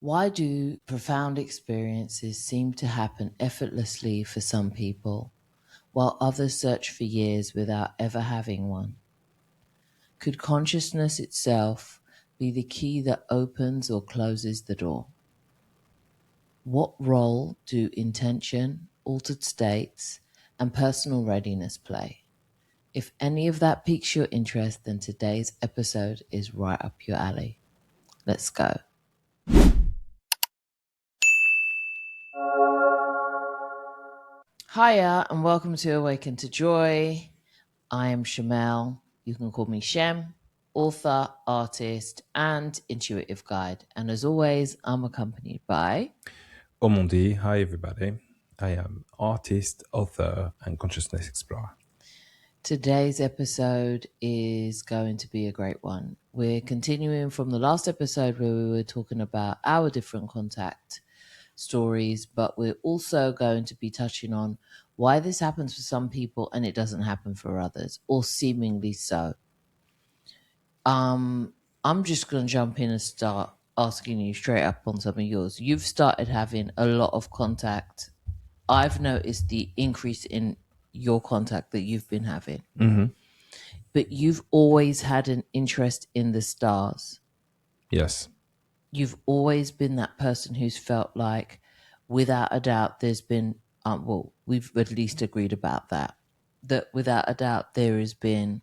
Why do profound experiences seem to happen effortlessly for some people, while others search for years without ever having one? Could consciousness itself be the key that opens or closes the door? What role do intention, altered states, and personal readiness play? If any of that piques your interest, then today's episode is right up your alley. Let's go. Hiya, and welcome to Awaken to Joy. I am Shamel. You can call me Shem, author, artist, and intuitive guide. And as always, I'm accompanied by Omondi. Hi, everybody. I am artist, author, and consciousness explorer. Today's episode is going to be a great one. We're continuing from the last episode where we were talking about our different contact stories, but we're also going to be touching on why this happens for some people and it doesn't happen for others, or seemingly so. I'm just going to jump in and start asking you straight up on some of yours. You've started having a lot of contact. I've noticed the increase in your contact that you've been having. Mm-hmm. But you've always had an interest in the stars. Yes. You've always been that person who's felt like, without a doubt, there's been, we've at least agreed about that without a doubt there has been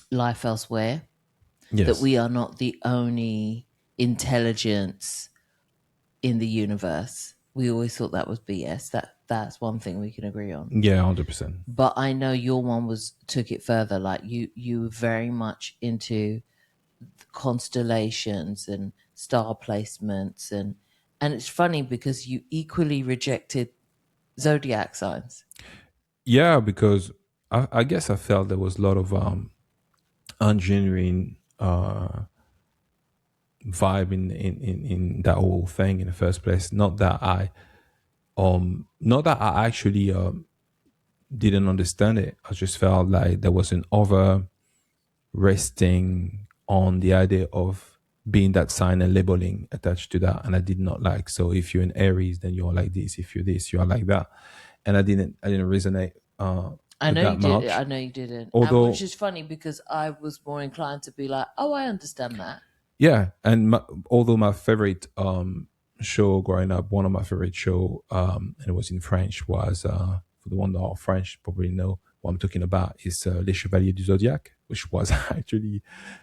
life elsewhere. Yes. That we are not the only intelligence in the universe. We always thought that was BS. That's one thing we can agree on. Yeah, 100%. But I know your one took it further. Like you were very much into constellations and star placements, and it's funny because you equally rejected zodiac signs. Yeah, because I guess I felt there was a lot of ungenuine vibe in that whole thing in the first place. Not that I actually didn't understand it. I just felt like there was an over resting on the idea of being that sign and labeling attached to that, and I did not like. So if you're an Aries, then you're like this. If you're this, you are like that, and I didn't resonate. I know that you did. much. I know you didn't. Although, which is funny because I was more inclined to be like, "Oh, I understand that." yeah, and although my favorite show growing up, one of my favorite show, and it was in French, was for the one that are French probably know what I'm talking about, is Les Chevaliers du Zodiac, which was actually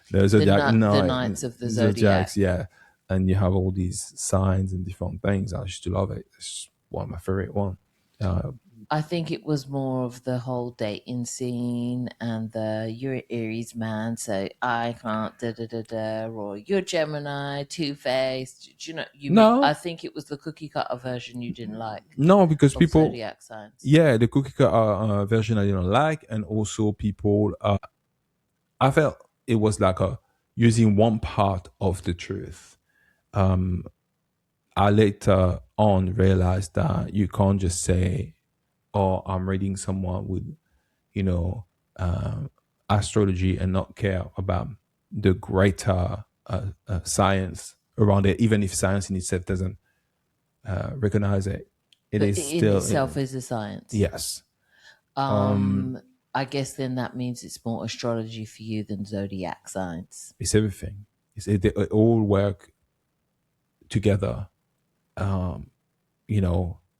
the Zodiac, the Knights of the Zodiacs, yeah. And you have all these signs and different things. I used to love it. It's one of my favorite one. I think it was more of the whole dating scene and you're an Aries man, so I can't or you're Gemini, two-faced. No. I think it was the cookie cutter version you didn't like. No, because of people zodiac signs. Yeah, the cookie cutter version I didn't like, and also people. I felt it was like using one part of the truth. I later on realized that you can't just say, "Oh, I'm reading someone with, astrology," and not care about the greater science around it, even if science in itself doesn't recognize it. It But is in still itself is a science. Yes. I guess then that means it's more astrology for you than zodiac signs. It's everything. They all work together,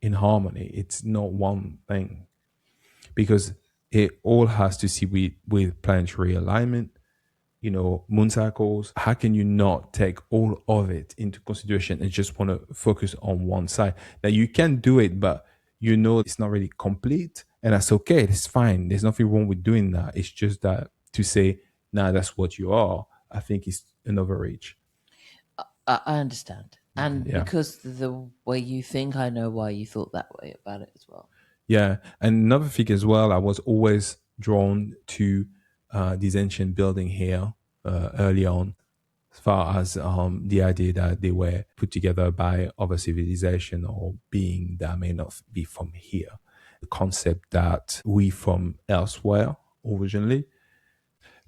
in harmony. It's not one thing, because it all has to see with planetary alignment, moon cycles. How can you not take all of it into consideration and just want to focus on one side? Now you can do it, but it's not really complete, and that's okay. It's fine. There's nothing wrong with doing that. It's just that to say, nah, that's what you are, I think is an overreach. I understand. And because the way you think, I know why you thought that way about it as well. Yeah. And another thing as well, I was always drawn to this ancient building here early on, as far as the idea that they were put together by other civilization or being that may not be from here. The concept that we from elsewhere originally.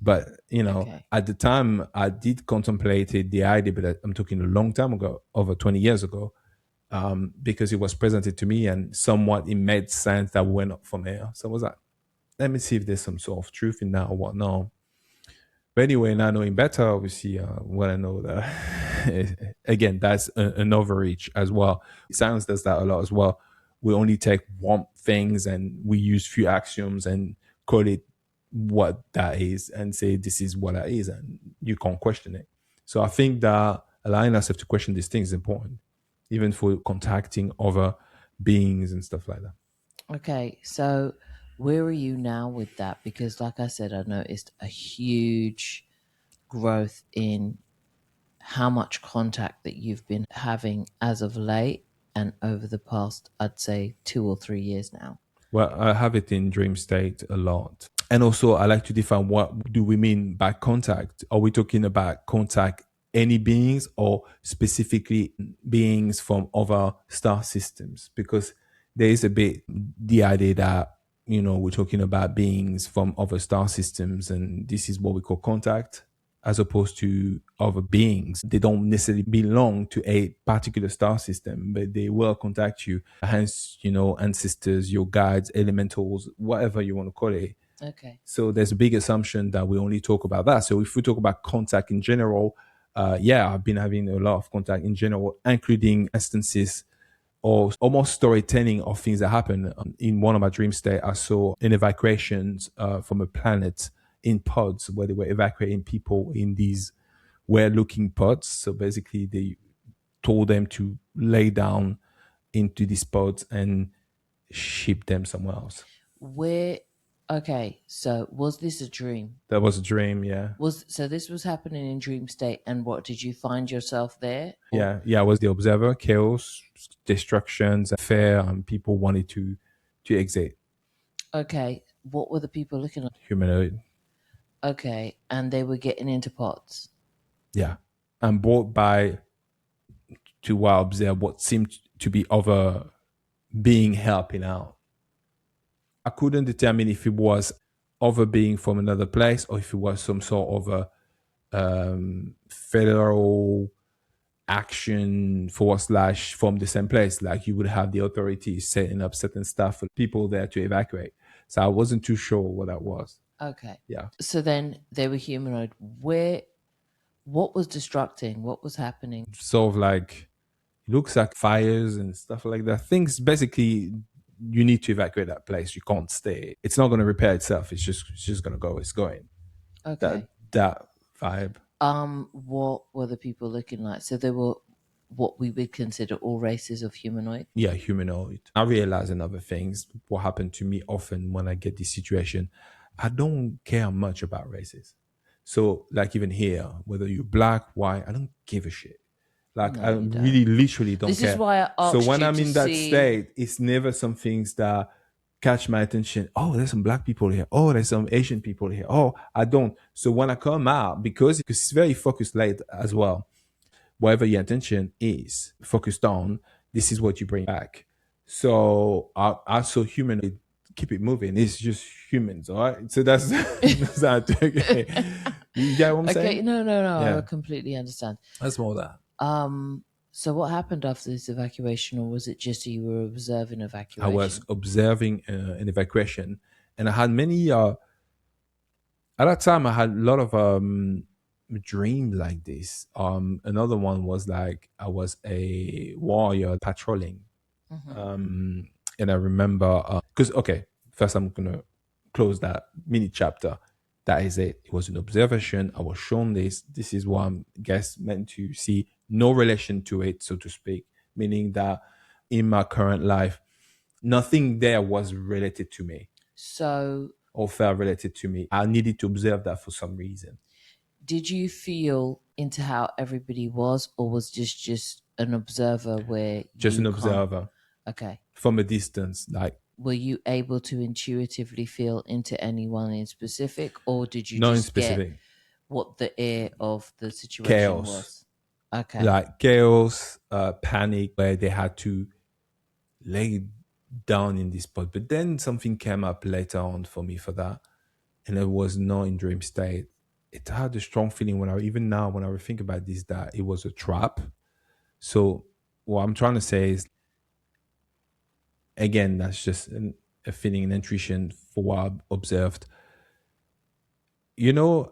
But Okay. at the time, I did contemplated the idea, but I'm talking a long time ago, over 20 years ago, because it was presented to me and somewhat it made sense that we went up from here. So I was like, let me see if there's some sort of truth in that or whatnot. But anyway, now knowing better, obviously, what I know that again, that's an overreach as well. Science does that a lot as well. We only take one things and we use few axioms and call it what that is and say this is what that is, and you can't question it. So I think that allowing ourselves to question these things is important, even for contacting other beings and stuff like that. Okay. So where are you now with that? Because, like I said, I noticed a huge growth in how much contact that you've been having as of late and over the past, I'd say, 2 or 3 years now. Well, I have it in dream state a lot. And also, I like to define what do we mean by contact. Are we talking about contact any beings or specifically beings from other star systems? Because there is a bit the idea that, we're talking about beings from other star systems and this is what we call contact as opposed to other beings. They don't necessarily belong to a particular star system, but they will contact you. Hence, ancestors, your guides, elementals, whatever you want to call it. Okay. So there's a big assumption that we only talk about that. So if we talk about contact in general, yeah, I've been having a lot of contact in general, including instances or almost storytelling of things that happen. In one of my dream state, I saw an evacuations from a planet in pods where they were evacuating people in these weird-looking pods. So basically, they told them to lay down into these pods and ship them somewhere else. Where, okay, so was this a dream? That was a dream, yeah. So this was happening in dream state, and what, did you find yourself there? Yeah, I was the observer, chaos, destructions, fear, and people wanted to exit. Okay, what were the people looking like? Humanoid. Okay, and they were getting into pots. Yeah. And brought by to what I observed what seemed to be other being helping out. I couldn't determine if it was other being from another place or if it was some sort of a federal action force slash from the same place. Like you would have the authorities setting up certain stuff for people there to evacuate. So I wasn't too sure what that was. Okay. Yeah. So then they were humanoid. What was destructing? What was happening? Sort of like looks like fires and stuff like that. Things basically you need to evacuate that place. You can't stay. It's not going to repair itself. It's just going to go. It's going. Okay. That vibe. What were the people looking like? So they were what we would consider all races of humanoid. Yeah, humanoid. I realize another things. What happened to me often when I get this situation, I don't care much about races. So like even here, whether you're black, white, I don't give a shit. Like No, I you don't. really literally don't This care. is why I So asked when you I'm to in that see. state, it's never some things that catch my attention. Oh, there's some black people here. Oh, there's some Asian people here. Oh, I don't. So when I come out, because it's very focused light as well, whatever your intention is focused on, this is what you bring back. So I saw human keep it moving. It's just humans, all right. So that's that's how I take it. You get what I'm Okay, saying? no, I Yeah, completely understand. that's more that. So what happened after this evacuation, or was it just you were observing I was evacuation? observing an evacuation, and I had many. At that time, I had a lot of dreams like this. Another one was like I was a warrior patrolling, Mm-hmm. and I remember because okay, first I'm gonna close that mini chapter. That is it. It was an observation. I was shown this. This is what I'm guess meant to see. No relation to it, so to speak. Meaning that in my current life, nothing there was related to me So or felt related to me. I needed to observe that for some reason. did you feel into how everybody was, or was just an observer where Just you an can't? observer Okay. from a distance, like Were you able to intuitively feel into anyone in specific, or did you not in just get specific what the air of the situation chaos, was? Okay. like chaos, panic, where they had to lay down in this spot. But then something came up later on for me for that, and it was not in dream state. it had a strong feeling when I even now when I think about this that it was a trap. So what I'm trying to say is, again, that's just a feeling, an intuition for what I've observed. You know,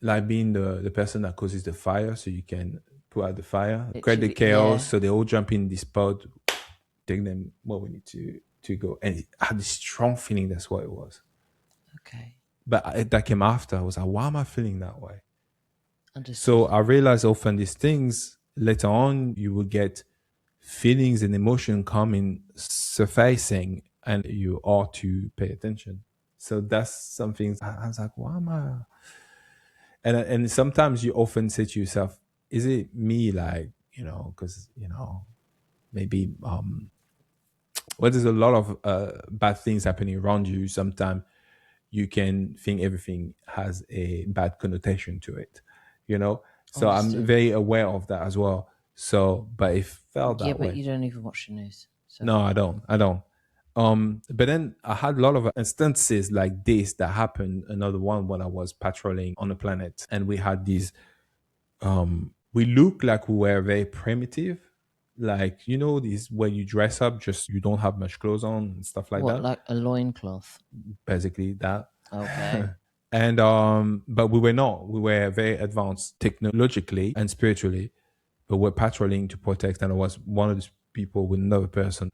like being the person that causes the fire, so you can put out the fire, create the Literally, chaos, yeah. so they all jump in this pod, take them where we need to go, and I had this strong feeling that's what it was. Okay. But that came after. I was like, why am I feeling that way? Understood. So I realized often these things later on, you will get feelings and emotion coming, surfacing, and you ought to pay attention. So that's something I was like, why am I? And sometimes you often say to yourself, is it me? Like, because, maybe, well, there's a lot of bad things happening around you. Sometimes you can think everything has a bad connotation to it, you know? So I'm Understood. very aware of that as well. So, but it felt Yeah, that but way. you don't even watch the news. So, No, I don't. I don't. But then I had a lot of instances like this that happened. Another one when I was patrolling on a planet, and we had these. We looked like we were very primitive, like these when you dress up, just you don't have much clothes on and stuff like what, that. like a loincloth? Basically that. Okay. And but we were not. We were very advanced technologically and spiritually, but we're patrolling to protect. And I was one of these people with another person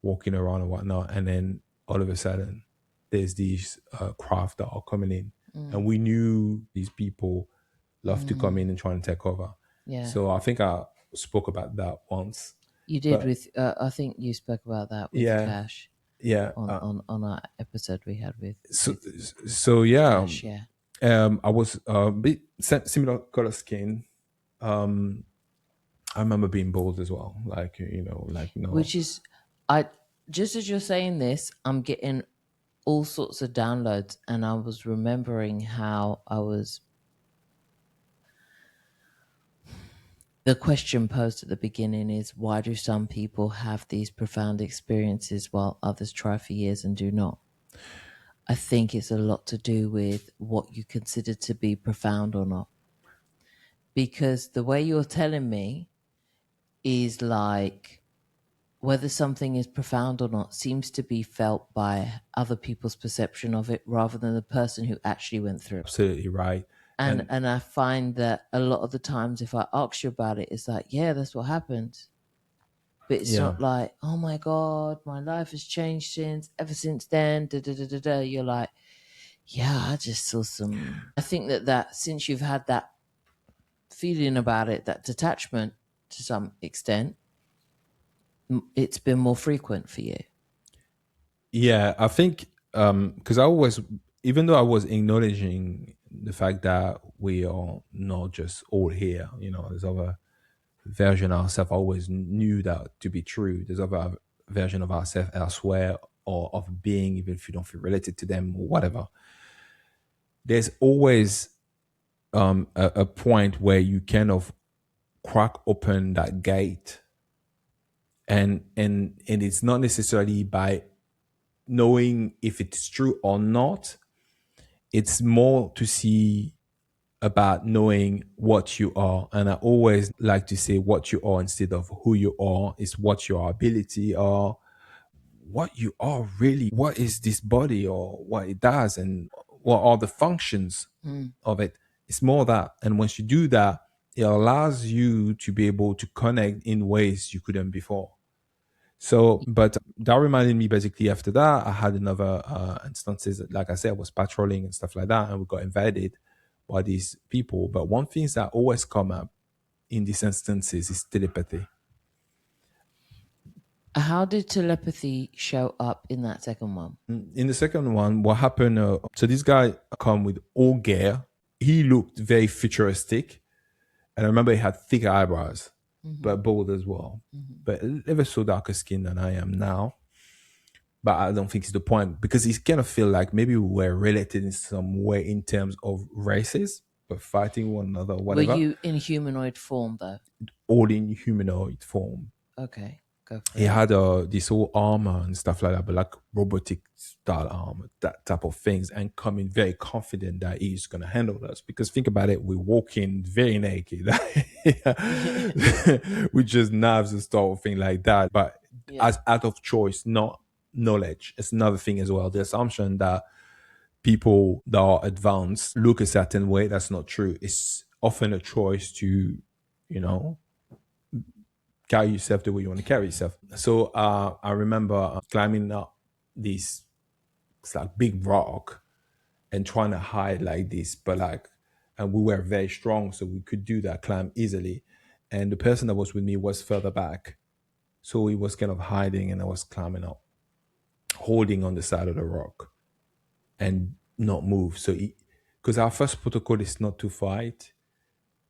walking around and whatnot. And then all of a sudden, there's these craft that are coming in. And Mm, we knew these people love to come mm, in and try and take over. yeah. So I think I spoke about that once. You did But with, I think you spoke about that with yeah, Cash yeah. on our episode we had So, with so yeah, Cash. Yeah. I was a bit similar color skin. Um, I remember being bold as well. Like, like, no. Which is, I, just as you're saying this, I'm getting all sorts of downloads, and I was remembering how I was. The question posed at the beginning is, why do some people have these profound experiences while others try for years and do not? I think it's a lot to do with what you consider to be profound or not. Because the way you're telling me is like, whether something is profound or not seems to be felt by other people's perception of it rather than the person who actually went through it. Absolutely right. And And and I find that a lot of the times if I ask you about it, it's like, yeah, that's what happened. But it's yeah, not like, oh my God, my life has changed ever since then. Da, da, da, da, da. You're like, yeah, I just saw some. I think that since you've had that feeling about it, that detachment to some extent, it's been more frequent for you. yeah, I think because I always, even though I was acknowledging the fact that we are not just all here, there's other version of ourselves. I always knew that to be true. There's other version of ourselves elsewhere or of being, even if you don't feel related to them or whatever. There's always a point where you kind of crack open that gate, and it's not necessarily by knowing if it's true or not. It's more to see about knowing what you are. And I always like to say what you are instead of who you are is what your ability are, what you are really, what is this body or what it does, and what are the functions Mm. of it. It's more that. And once you do that, it allows you to be able to connect in ways you couldn't before. So, but that reminded me basically after that, I had another instances, like I said, I was patrolling and stuff like that, and we got invaded by these people. But one thing that always come up in these instances is telepathy. How did telepathy show up in that second one? In the second one, what happened? So this guy come with all gear. He looked very futuristic, and I remember he had thick eyebrows, Mm-hmm. but bald as well, Mm-hmm. but ever so darker skin than I am now. But I don't think it's the point because he kind of feel like maybe we were related in some way in terms of races, but fighting one another, or Were whatever, you in humanoid form though? all in humanoid form. Okay. Go for He it. had this whole armor and stuff like that, but like robotic style armor, that type of things, and coming very confident that he's gonna handle us. Because think about it, we walk in very naked, with just knives and stuff, thing like that. But Yeah. as out of choice, not knowledge. It's another thing as well. The assumption that people that are advanced look a certain way, that's not true. It's often a choice to, you know, carry yourself the way you want to carry yourself. So I remember climbing up this, it's like big rock, and trying to hide like this, but like, and we were very strong, so we could do that climb easily. And the person that was with me was further back, so he was kind of hiding, and I was climbing up, holding on the side of the rock, and not move. So, because our first protocol is not to fight;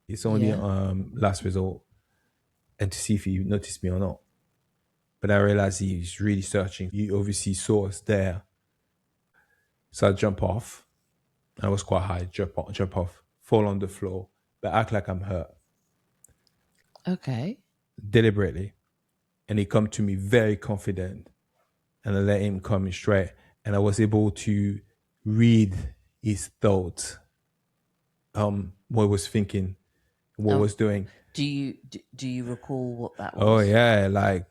it's only Yeah. last resort, and to see if he noticed me or not. But I realized he's really searching. He obviously saw us there. So I jump off. I was quite high. Jump off, fall on the floor, but act like I'm hurt Okay. deliberately. And he come to me very confident, and I let him come in straight. And I was able to read his thoughts, what he was thinking, what he Um, was doing. do you recall what that Oh was? yeah, like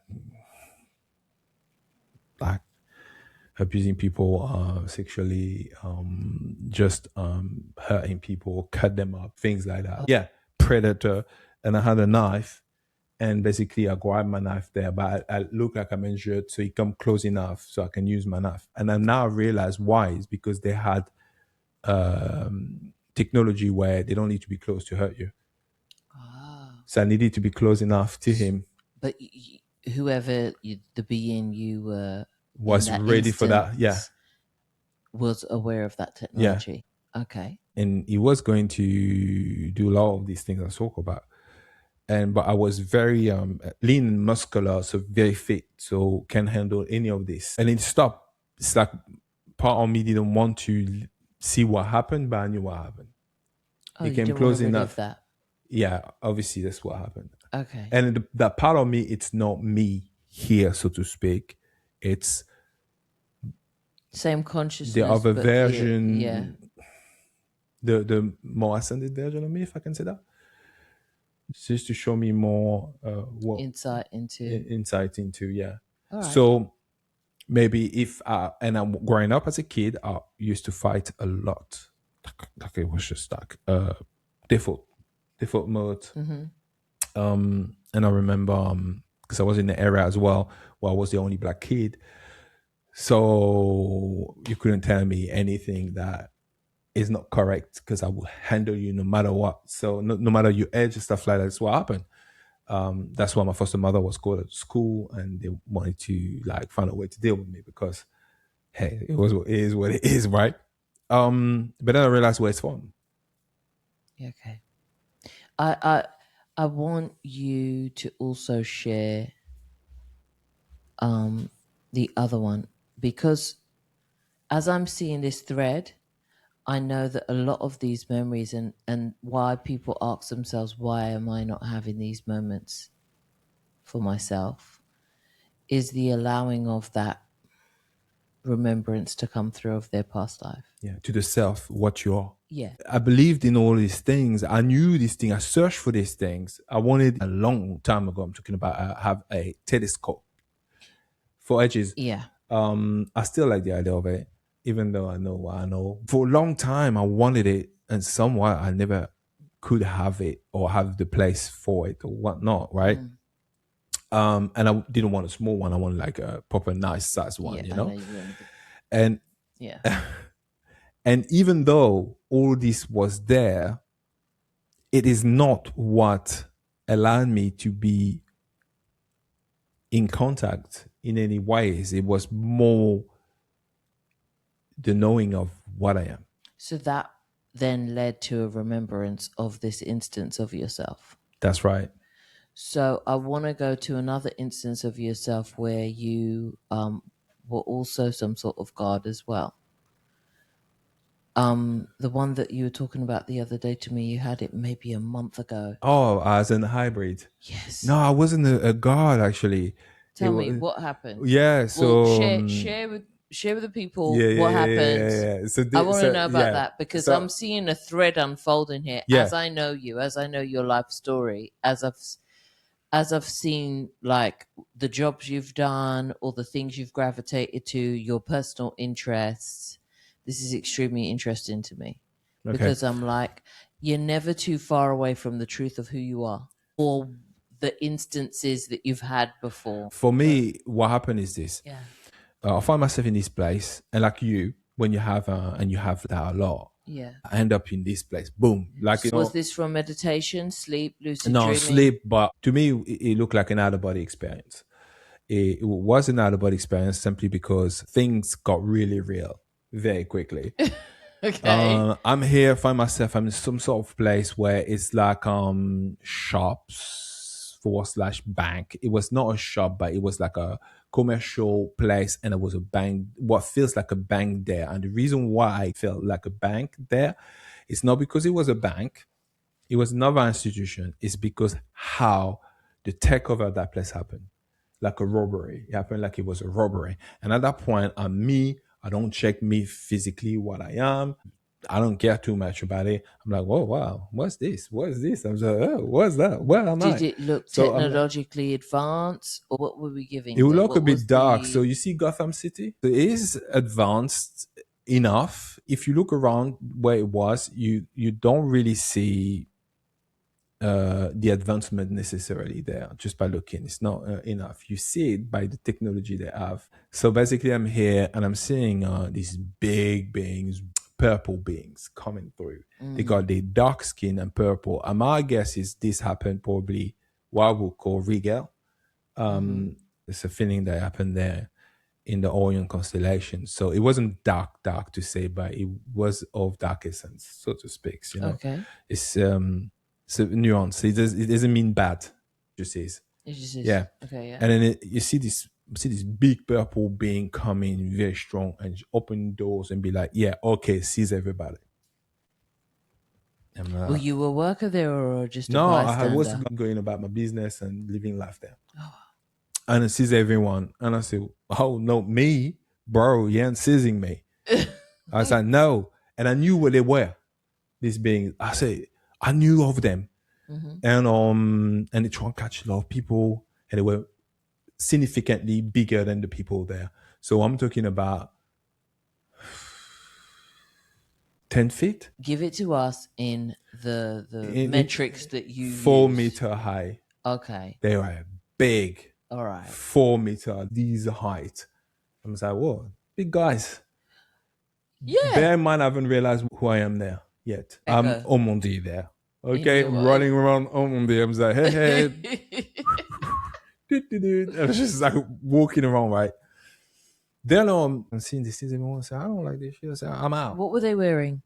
abusing people sexually, just hurting people, cut them up, things like that. Yeah, predator. And I had a knife, and basically I grabbed my knife there, but I look like I'm injured, so he come close enough so I can use my knife. And I now realize why is because they had technology where they don't need to be close to hurt you. Ah. So I needed to be close enough to him. But whoever the being you were in Was that ready for that. Yeah, instance was aware of that yeah. technology. Okay. And he was going to do a lot of these things I talk about. And but I was very lean and muscular, so very fit, so can handle any of this. And it stopped. It's like part of me didn't want to see what happened, but I knew what happened. Oh, It you came didn't want to close relive enough. that. Yeah, obviously that's what happened. Okay. And that part of me, it's not me here, so to speak. It's Same the consciousness, other but yeah, version, the more ascended version of me, if I can say that. It's just to show me more what insight into. insight into, yeah. All right. So maybe if and I'm growing up as a kid, I used to fight a lot. Like it was just like default default mode. Mm-hmm. And I remember because I was in the area as well where I was the only black kid, so you couldn't tell me anything that is not correct because I will handle you no matter what. So no matter your age and stuff like that, that's what happened. That's why my foster mother was called at school, and they wanted to like find a way to deal with me because hey, it is what it is, right? But then I realized where it's from. Okay. I I want you to also share the other one, because as I'm seeing this thread, I know that a lot of these memories and why people ask themselves, why am I not having these moments for myself, is the allowing of that remembrance to come through of their past life. Yeah, to the self, what you are. Yeah. I believed in all these things. I knew these things. I searched for these things. I wanted a long time ago. I'm talking about have a telescope for edges. Yeah. I still like the idea of it, even though I know what I know. For a long time, I wanted it, and somewhat I never could have it or have the place for it or whatnot, right? And I didn't want a small one. I wanted like a proper nice size one, Yeah. you I know know? you wanted the, And yeah. and even though all this was there, it is not what allowed me to be in contact in any ways. It was more the knowing of what I am. So that then led to a remembrance of this instance of yourself. That's right. So I want to go to another instance of yourself where you were also some sort of God as well. The one that you were talking about the other day to me, you had it maybe a month ago. Oh, as in hybrid. Yes. No, I wasn't a god actually. Tell me what happened. yeah. Well, So share with the people yeah, what yeah, yeah, yeah, happened. yeah, yeah. So I want to know about yeah. that because So I'm seeing a thread unfolding here yeah. as I know you, as I know your life story, as I've seen like the jobs you've done or the things you've gravitated to, your personal interests. This is extremely interesting to me Okay. because I'm like, you're never too far away from the truth of who you are or the instances that you've had before. For me, what happened is this. Yeah. I find myself in this place, and like you, when you have and you have that a lot, Yeah. I end up in this place. Boom, like Was this from meditation, sleep, lucid no dreaming? sleep, but to me, it looked like an out of body experience. It was an out of body experience simply because things got really real very quickly. Okay. I'm here, find myself. I'm in some sort of place where it's like shops forward slash bank. It was not a shop, but it was like a commercial place, and it was a bank. What feels like a bank there, and the reason why I felt like a bank there, is not because it was a bank. It was another institution. It's because how the takeover of that place happened, like a robbery. It happened like it was a robbery. And at that point, I'm me. I don't check me physically what I am. I don't care too much about it. I'm like, whoa, wow, what's this? What's this? I'm like, oh, what's that? Where am Did I? it look So I'm like, technologically advanced, or what were we it giving will there? look a What bit was dark. So the? you see Gotham City? So it is advanced enough. If you look around where it was, you don't really see the advancement necessarily there just by looking. It's not enough. You see it by the technology they have. So basically, I'm here and I'm seeing these big beings, purple beings coming through. They got the dark skin and purple. And my guess is this happened probably what I would call regal. It's a feeling that happened there in the Orion constellation. So it wasn't dark to say, but it was of dark essence, so to speak. Okay. It's a nuance. It doesn't mean bad. It just is. It just is. Yeah. Okay. Yeah. And then you see this big purple being coming very strong and open doors and be like, yeah, okay, seize everybody. And, Were you a worker there or just a no, I was bystander? going about my business and living life there. And it sees everyone. And I said, oh, no, me? Bro, you ain't seizing me. I was like, no. And I knew where they were, these beings. I said, I knew of them. And they try and catch a lot of people, and they were significantly bigger than the people there. So I'm talking about 10 feet. Give it to us in the In metrics that you 4 meter high. Okay. They were big. All right. 4 meter, these height. I was like, whoa, big guys. Yeah. Bear in mind, I haven't realized who I am there yet. I'm Okay. Omondi there. Okay, your I'm what? running around Omondi. I was like, hey. I was just like walking around, right? Then I'm seeing these things. Everyone say, I don't like this shit. I say, I'm out. What were they wearing?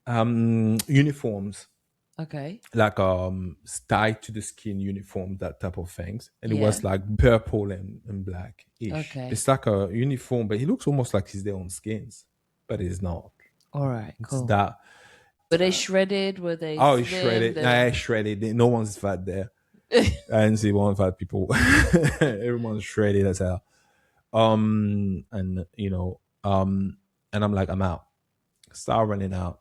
Uniforms, Okay. like tied to the skin uniform, that type of things. And it Yeah. was like purple and black ish. Okay. It's like a uniform, but he looks almost like he's their own skins, but it's not. All right. It's Cool. that. Were they shredded? Were they? Oh, slim? it's shredded. Nah, it's shredded. No one's fat there. I didn't see one fat people. Everyone's shredded as hell. And and I'm like, I'm out. Start running out.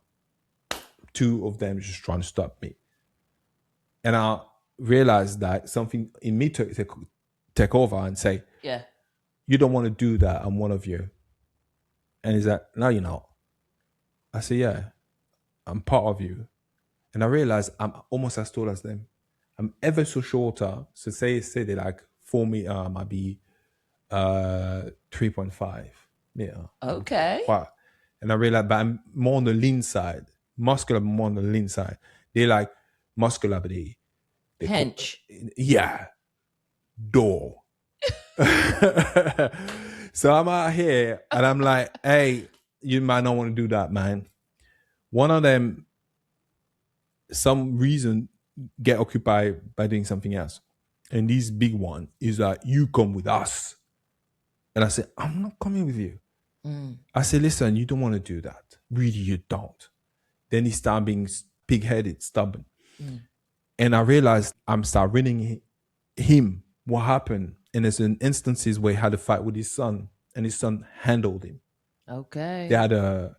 Two of them just trying to stop me. And I realized that something in me took take over and say, Yeah. you don't want to do that. I'm one of you. And he's like, no, you're not. I say, yeah, I'm part of you. And I realized I'm almost as tall as them. I'm ever so shorter. So say they're like 4 meter, I might be 3.5 meter. Okay. Quite. And I realized, but I'm more on the lean side, muscular, more on the lean side. They're like muscular, but they Hench. yeah, door. So I'm out here and I'm like, hey, you might not want to do that, man. One of them, some reason, get occupied by doing something else. And this big one is like, you come with us. And I said, I'm not coming with you. I said, listen, you don't want to do that. Really, you don't. Then he started being pig-headed, stubborn. And I realized I'm start reading him. What happened? And there's an instances where he had a fight with his son, and his son handled him. They Okay. had a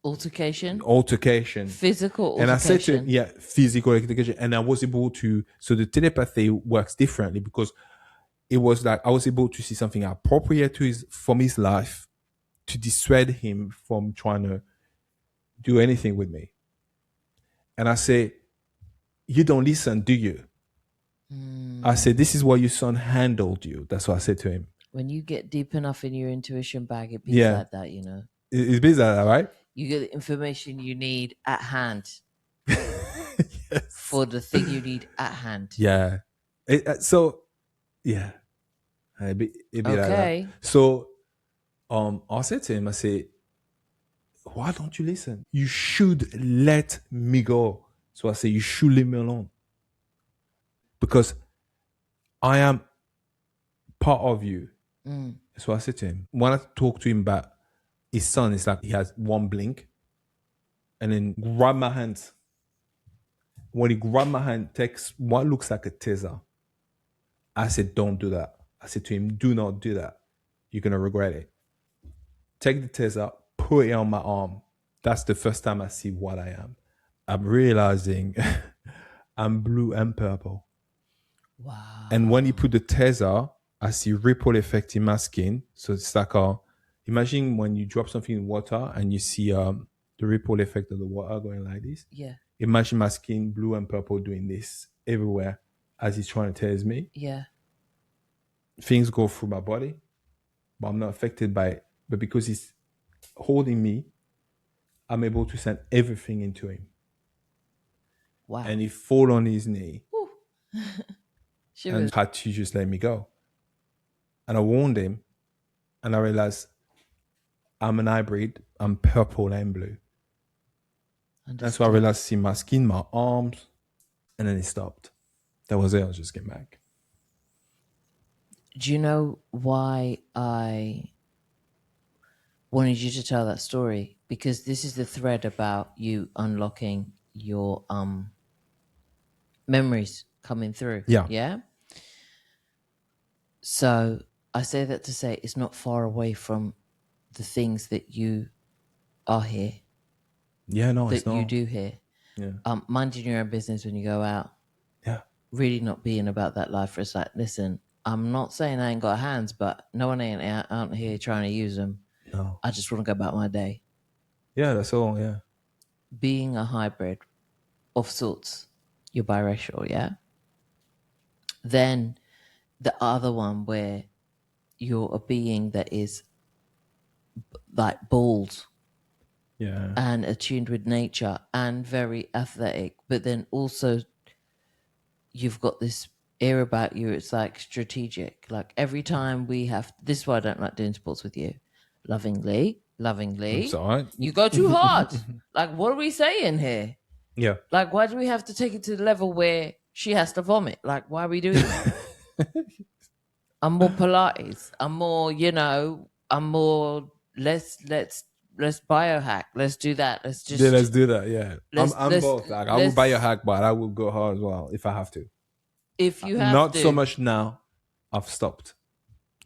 Altercation. altercation. Physical And I said to him, altercation. yeah, physical altercation. And I was able to, so the telepathy works differently because it was like I was able to see something appropriate to from his life to dissuade him from trying to do anything with me. And I say, you don't listen, do you? I said, this is why your son handled you. That's what I said to him. When you get deep enough in your intuition bag, it beats Yeah. like that, you know. It's busy like that, right? You get the information you need at hand Yes. for the thing you need at hand. Yeah. So, yeah. It be like that. Okay. So, I said to him, I said, why don't you listen? You should let me go. So I say, you should leave me alone. Because I am part of you. So I said to him, when I talk to him about his son, it's like he has one blink and then grab my hand. When he grabbed my hand, takes what looks like a taser. I said, don't do that. I said to him, do not do that. You're going to regret it. Take the taser, put it on my arm. That's the first time I see what I am. I'm realizing I'm blue and purple. Wow. And when he put the taser, I see ripple effect in my skin. So it's like imagine when you drop something in water and you see the ripple effect of the water going like this. Yeah. Imagine my skin blue and purple doing this everywhere as he's trying to tase me. Yeah. Things go through my body, but I'm not affected by it. But because he's holding me, I'm able to send everything into him. Wow. And he fall on his knee Shivers. and had to just let me go. And I warned him, and I realized I'm an hybrid. I'm purple and blue. Understood. That's why I realized, see my skin, my arms, and then it stopped. That was it. I was just getting back. Do you know why I wanted you to tell that story? Because this is the thread about you unlocking your memories coming through. Yeah. Yeah. So I say that to say it's not far away from the things that you are here, Yeah, no, it's that not. you do here. Yeah. Minding your own business when you go out. Yeah. Really not being about that life. It's like, listen, I'm not saying I ain't got hands, but no one ain't out here trying to use them. No. I just want to go about my day. Yeah, that's all. Yeah. Being a hybrid of sorts, you're biracial, yeah? Then the other one where you're a being that is like bald Yeah. and attuned with nature and very athletic, but then also you've got this air about you. It's like strategic. Like every time we have, this is why I don't like doing sports with you. Lovingly, It's all right. you go too hard. Like, what are we saying here? Yeah. Like, why do we have to take it to the level where she has to vomit? Like, why are we doing that? I'm more Pilates. I'm more, I'm more, let's biohack. Let's do that. Let's just. Yeah, let's do that. Yeah. Let's- I'm let's- both. Like, I will let's- buy a hack, but I will go hard as well if I have to. If you have Not to. so much now. I've stopped.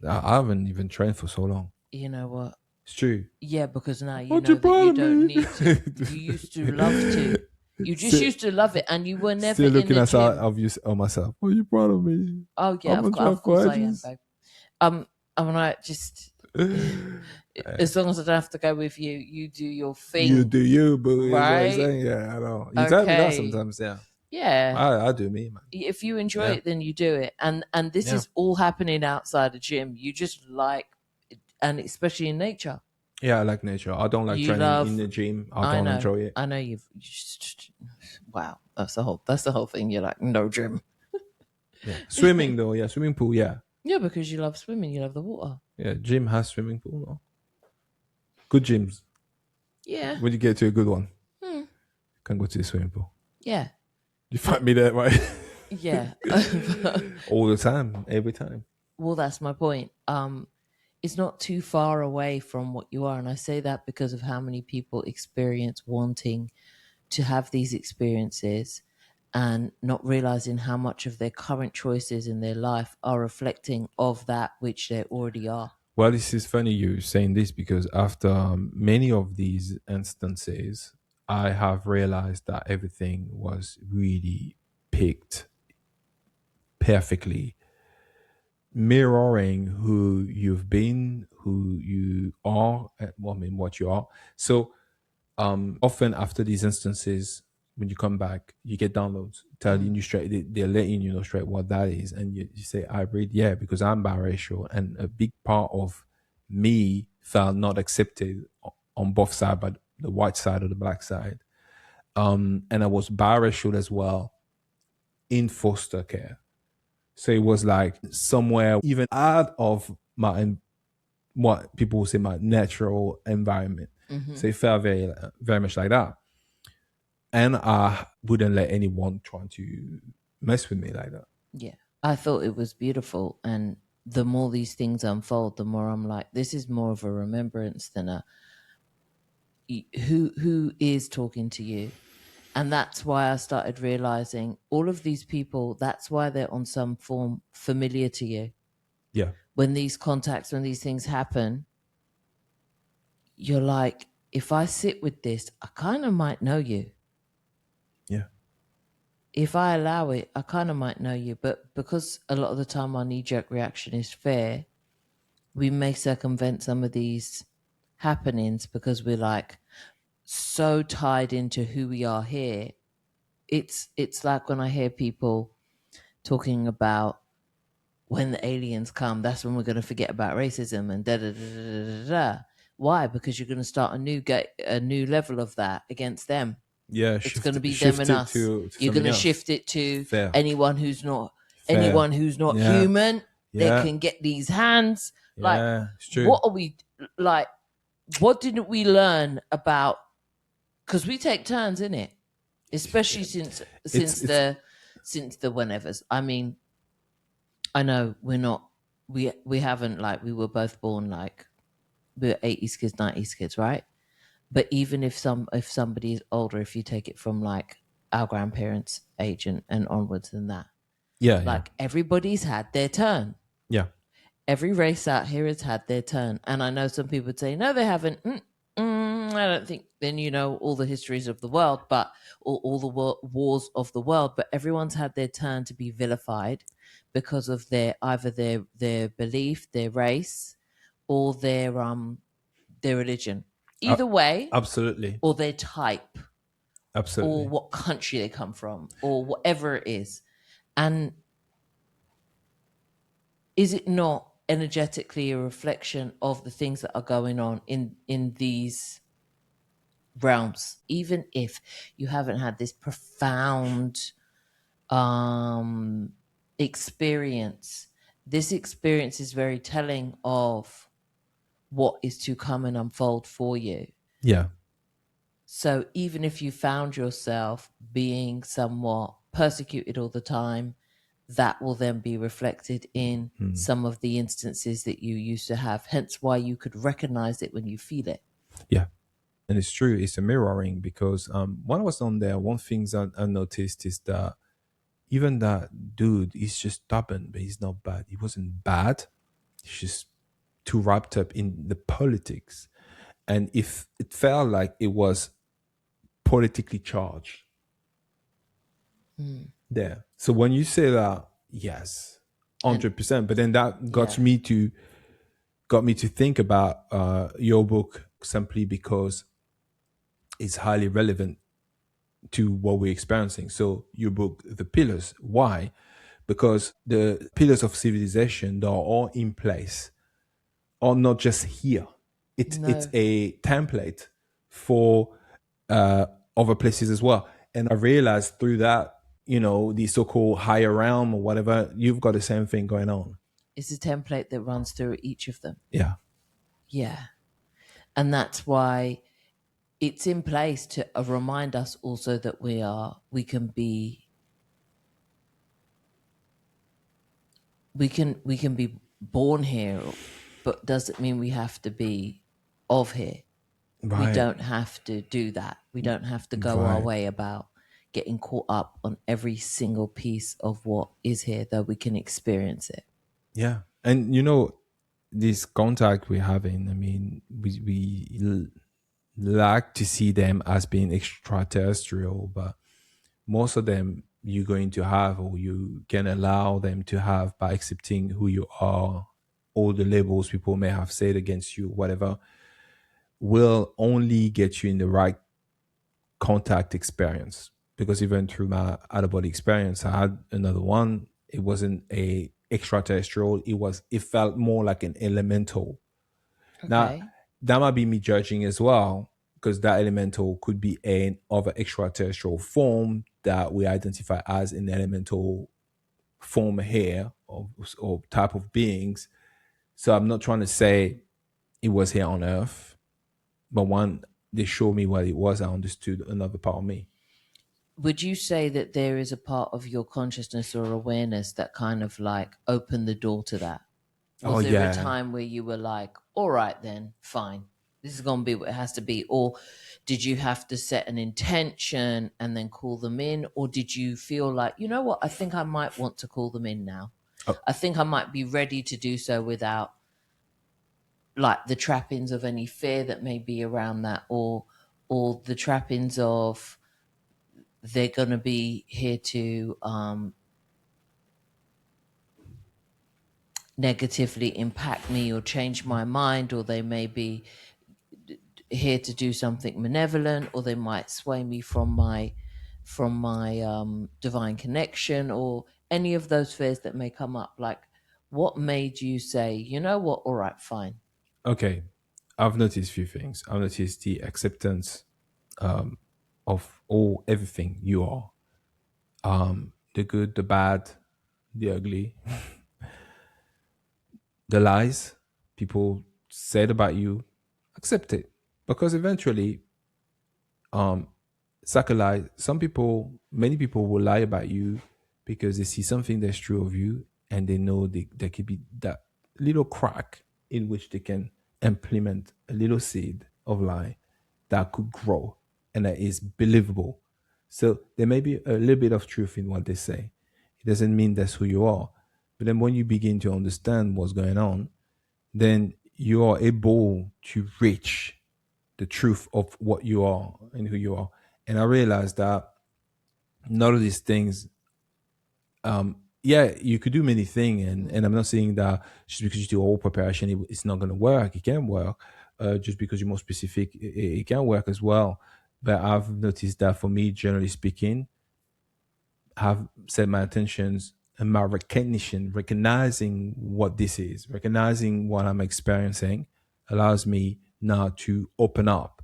I haven't even trained for so long. You know what? It's true. Yeah, because now you What know you that you proud of don't me? need to. You used to love to. You just Still- used to love it, and you were never Still in looking the at gym. of myself. Are you proud of me? Oh yeah, I'm of course I am, edges. babe. I'm like just as long as I don't have to go with you, you do your thing. You do you, boo. That's what I'm Right? saying. Yeah, I know. You tell me that Okay. sometimes. Yeah. Yeah. I do me, man. If you enjoy Yeah. it, then you do it, and this Yeah. is all happening outside the gym. You just like, and especially in nature. Yeah, I like nature. I don't like You training love- in the gym. I I don't know. enjoy it. I know you just wow. That's the whole thing. You're like no gym. Yeah. Swimming though, yeah, swimming pool, yeah. Yeah, because you love swimming. You love the water. Yeah, gym has swimming pool. No? Good gyms. Yeah. When you get to a good one, can go to the swimming pool. Yeah. You find me there, right? Yeah. All the time, every time. Well, that's my point. It's not too far away from what you are, and I say that because of how many people experience wanting to have these experiences and not realizing how much of their current choices in their life are reflecting of that which they already are. Well, this is funny you saying this because after many of these instances, I have realized that everything was really picked perfectly, mirroring who you've been, who you are, well, I mean, what you are. So often after these instances, when you come back, you get downloads telling you straight, they're letting you know straight what that is. And you say, I read, yeah, because I'm biracial. And a big part of me felt not accepted on both sides, but the white side or the black side. And I was biracial as well in foster care. So it was like somewhere even out of my, what people would say, my natural environment. So it felt very, very much like that. And I wouldn't let anyone try to mess with me like that. Yeah. I thought it was beautiful. And the more these things unfold, the more I'm like, this is more of a remembrance than a who is talking to you. And that's why I started realizing all of these people, that's why they're on some form familiar to you. Yeah, When these contacts, when these things happen, you're like, if I sit with this, I kind of might know you. yeah, If I allow it, I kind of might know you. But because a lot of the time our knee jerk reaction is fear, we may circumvent some of these happenings because we're like so tied into who we are here. It's like when I hear people talking about when the aliens come, that's when we're going to forget about racism and da da da da da da. Why? Because you're going to start a new level of that against them. yeah. It's going to be them Shift and it us. to You're going something to else. shift it to Fair, fair. anyone who's not Yeah, human. They yeah, can get these hands. Like, yeah. It's true. what are we like? What didn't we learn about? Because we take turns in it, especially It's since the whenevers. I mean, I know we're not we haven't like we were both born like we're 80s kids, 90s kids, right? But even if somebody is older, if you take it from like our grandparents' age and onwards and that, yeah, yeah, like everybody's had their turn. yeah. Every race out here has had their turn. And I know some people would say, no, they haven't. I don't think then you know all the histories of the world, but all the wars of the world. But everyone's had their turn to be vilified because of either their belief, their race, or their religion. Uh, Either way, absolutely, or their type, or absolutely. what country they come from, or whatever it is. And is it not energetically a reflection of the things that are going on in these realms, even if you haven't had this profound experience? This experience is very telling of what is to come and unfold for you. Yeah, So even if you found yourself being somewhat persecuted all the time, that will then be reflected in some of the instances that you used to have. Hence why you could recognize it when you feel it. yeah. And it's true. It's a mirroring because when I was on there, one thing I noticed is that even that dude, he's just stubborn, but he's not bad. He wasn't bad. He's just too wrapped up in the politics. And if it felt like it was politically charged there. So when you say that, yes, And 100%. But then that yeah, got me to think about your book simply because it's highly relevant to what we're experiencing. So your book, The Pillars. Why? Because the pillars of civilization, they're all in place, are not just here. It's no, a template for other places as well. And I realized through that, the so-called higher realm or whatever, you've got the same thing going on. it's a template that runs through each of them. Yeah. Yeah. And that's why it's in place to remind us also that we can be born here, but doesn't mean we have to be of here. We Right. don't have to do that. We don't have to go our Right. way about getting caught up on every single piece of what is here, though we can experience it. Yeah. And this contact we're having, I mean, we like to see them as being extraterrestrial, but most of them you're going to have, or you can allow them to have, by accepting who you are, all the labels people may have said against you, whatever, will only get you in the right contact experience. Because even through my out of body experience, I had another one. It wasn't a extraterrestrial. It felt more like an elemental. Now, Okay. that might be me judging as well, because that elemental could be an of an extraterrestrial form that we identify as an elemental form here, or type of beings. So I'm not trying to say it was here on Earth, but when they showed me what it was, I understood another part of me. Would you say that there is a part of your consciousness or awareness that kind of like opened the door to that? Oh Was there a yeah. time where you were like, all right, then, fine, this is going to be what it has to be? Or did you have to set an intention and then call them in? Or did you feel like, you know what, I think I might want to call them in now? Oh, I think I might be ready to do so without like the trappings of any fear that may be around that, or the trappings of they're going to be here to negatively impact me or change my mind, or they may be here to do something malevolent, or they might sway me from my divine connection, or any of those fears that may come up. Like, what made you say, you know what, all right, fine? okay. I've noticed a few things. I've noticed the acceptance of all everything you are. The good, the bad, the ugly, the lies people said about you. Accept it. Because eventually, it's like a lie. Many people will lie about you because they see something that's true of you, and they know there could be that little crack in which they can implement a little seed of lie that could grow and that is believable. So there may be a little bit of truth in what they say. It doesn't mean that's who you are. But then when you begin to understand what's going on, then you are able to reach the truth of what you are and who you are. And I realized that none of these things, yeah, you could do many things, and I'm not saying that just because you do all preparation, it's not going to work. It can work. Just because you're more specific, it can work as well. But I've noticed that for me, generally speaking, have set my attentions and my recognition, recognizing what this is, recognizing what I'm experiencing, allows me now to open up,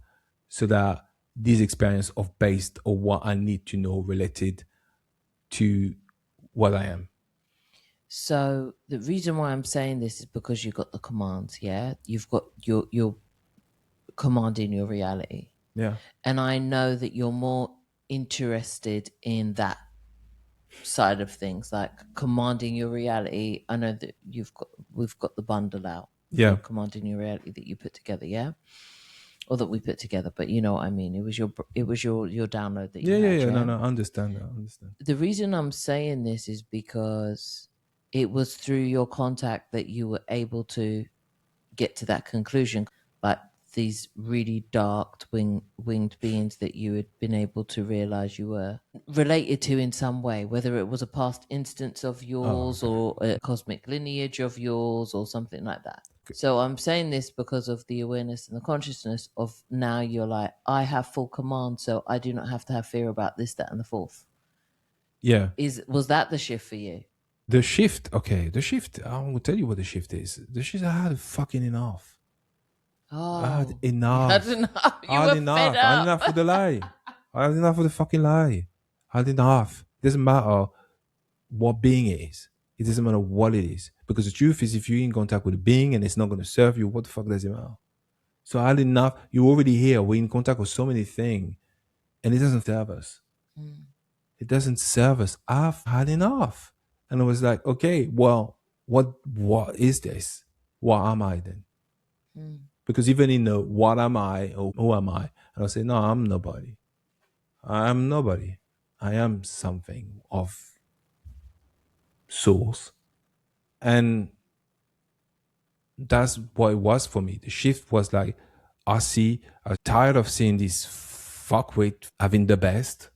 so that this experience of based on what I need to know related to what I am. So the reason why I'm saying this is because you've got the commands. Yeah, you've got your commanding your reality, Yeah. and I know that you're more interested in that side of things, like commanding your reality. I know that we've got the bundle out for Yeah. commanding your reality that you put together, yeah, or that we put together. But you know what I mean. It was your download that you Yeah. Yeah. had, Yeah. No, yeah. no, I understand that. I understand. The reason I'm saying this is because it was through your contact that you were able to get to that conclusion. Like these really dark winged beings that you had been able to realize you were related to in some way, whether it was a past instance of Oh, yours okay. or a cosmic lineage of yours or something like that. Okay. So I'm saying this because of the awareness and the consciousness of now you're like, I have full command, so I do not have to have fear about this, that, and the fourth. Yeah. Was that the shift for you? The shift. Okay. The shift. I will tell you what the shift is. The shift. I had fucking enough. I had Oh, you had enough. enough. You I had were fed enough. I had up. enough with the lie. I had enough with the fucking lie. I had enough. It doesn't matter what being it is. It doesn't matter what it is. Because the truth is, if you're in contact with a being and it's not going to serve you, what the fuck does it matter? So I had enough. You're already here. We're in contact with so many things, and it doesn't serve us. Mm, It doesn't serve us. I've had enough. And I was like, okay, well, what is this? What am I then? mm, Because even in the what am I or who am I? And I say, no, I'm nobody. I'm nobody. I am something of source. And that's what it was for me. The shift was like, I was tired of seeing this fuckwit having the best.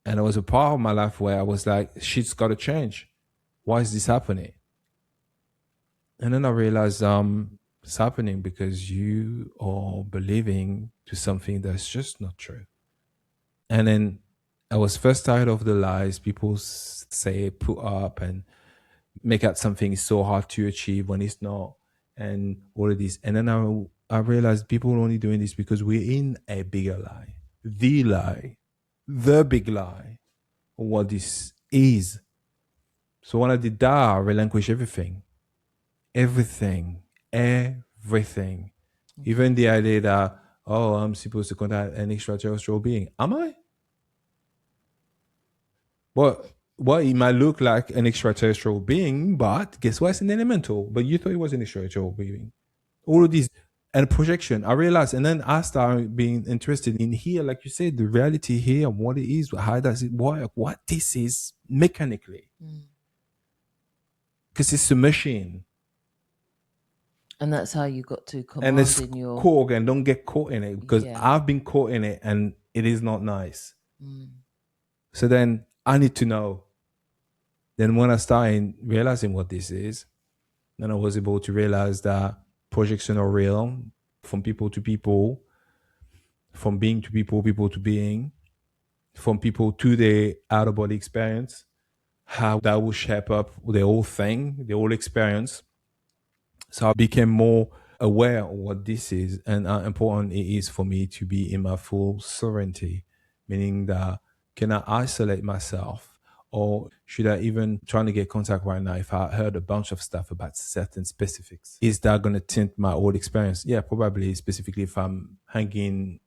And there was a part of my life where I was like, shit's got to change. Why is this happening? And then I realized it's happening because you are believing to something that's just not true. And then I was first tired of the lies people say, put up, and make out something is so hard to achieve when it's not, and all of this. And then I realized people are only doing this because we're in a bigger lie, the big lie, of what this is. So when I did that, I relinquished everything, everything, Okay. even the idea that, oh, I'm supposed to contact an extraterrestrial being. Am I? Well, it might look like an extraterrestrial being, but guess what? It's an elemental. But you thought it was an extraterrestrial being. All of these and projection. I realized, and then I started being interested in here, like you said, the reality here, what it is, how does it work, what this is mechanically, Mm. because it's a machine And that's how you got to and it's command in your, cool. And don't get caught in it because yeah. I've been caught in it and it is not nice. Mm. So then I need to know. Then when I started realizing what this is, then I was able to realize that projection are real from people to people, from being to people, people to being, from people to the outer body experience, how that will shape up the whole thing, the whole experience. So I became more aware of what this is and how important it is for me to be in my full sovereignty, meaning that can I isolate myself, or should I even trying to get contact right now if I heard a bunch of stuff about certain specifics? Is that going to tint my old experience? Yeah, probably, specifically if I'm hanging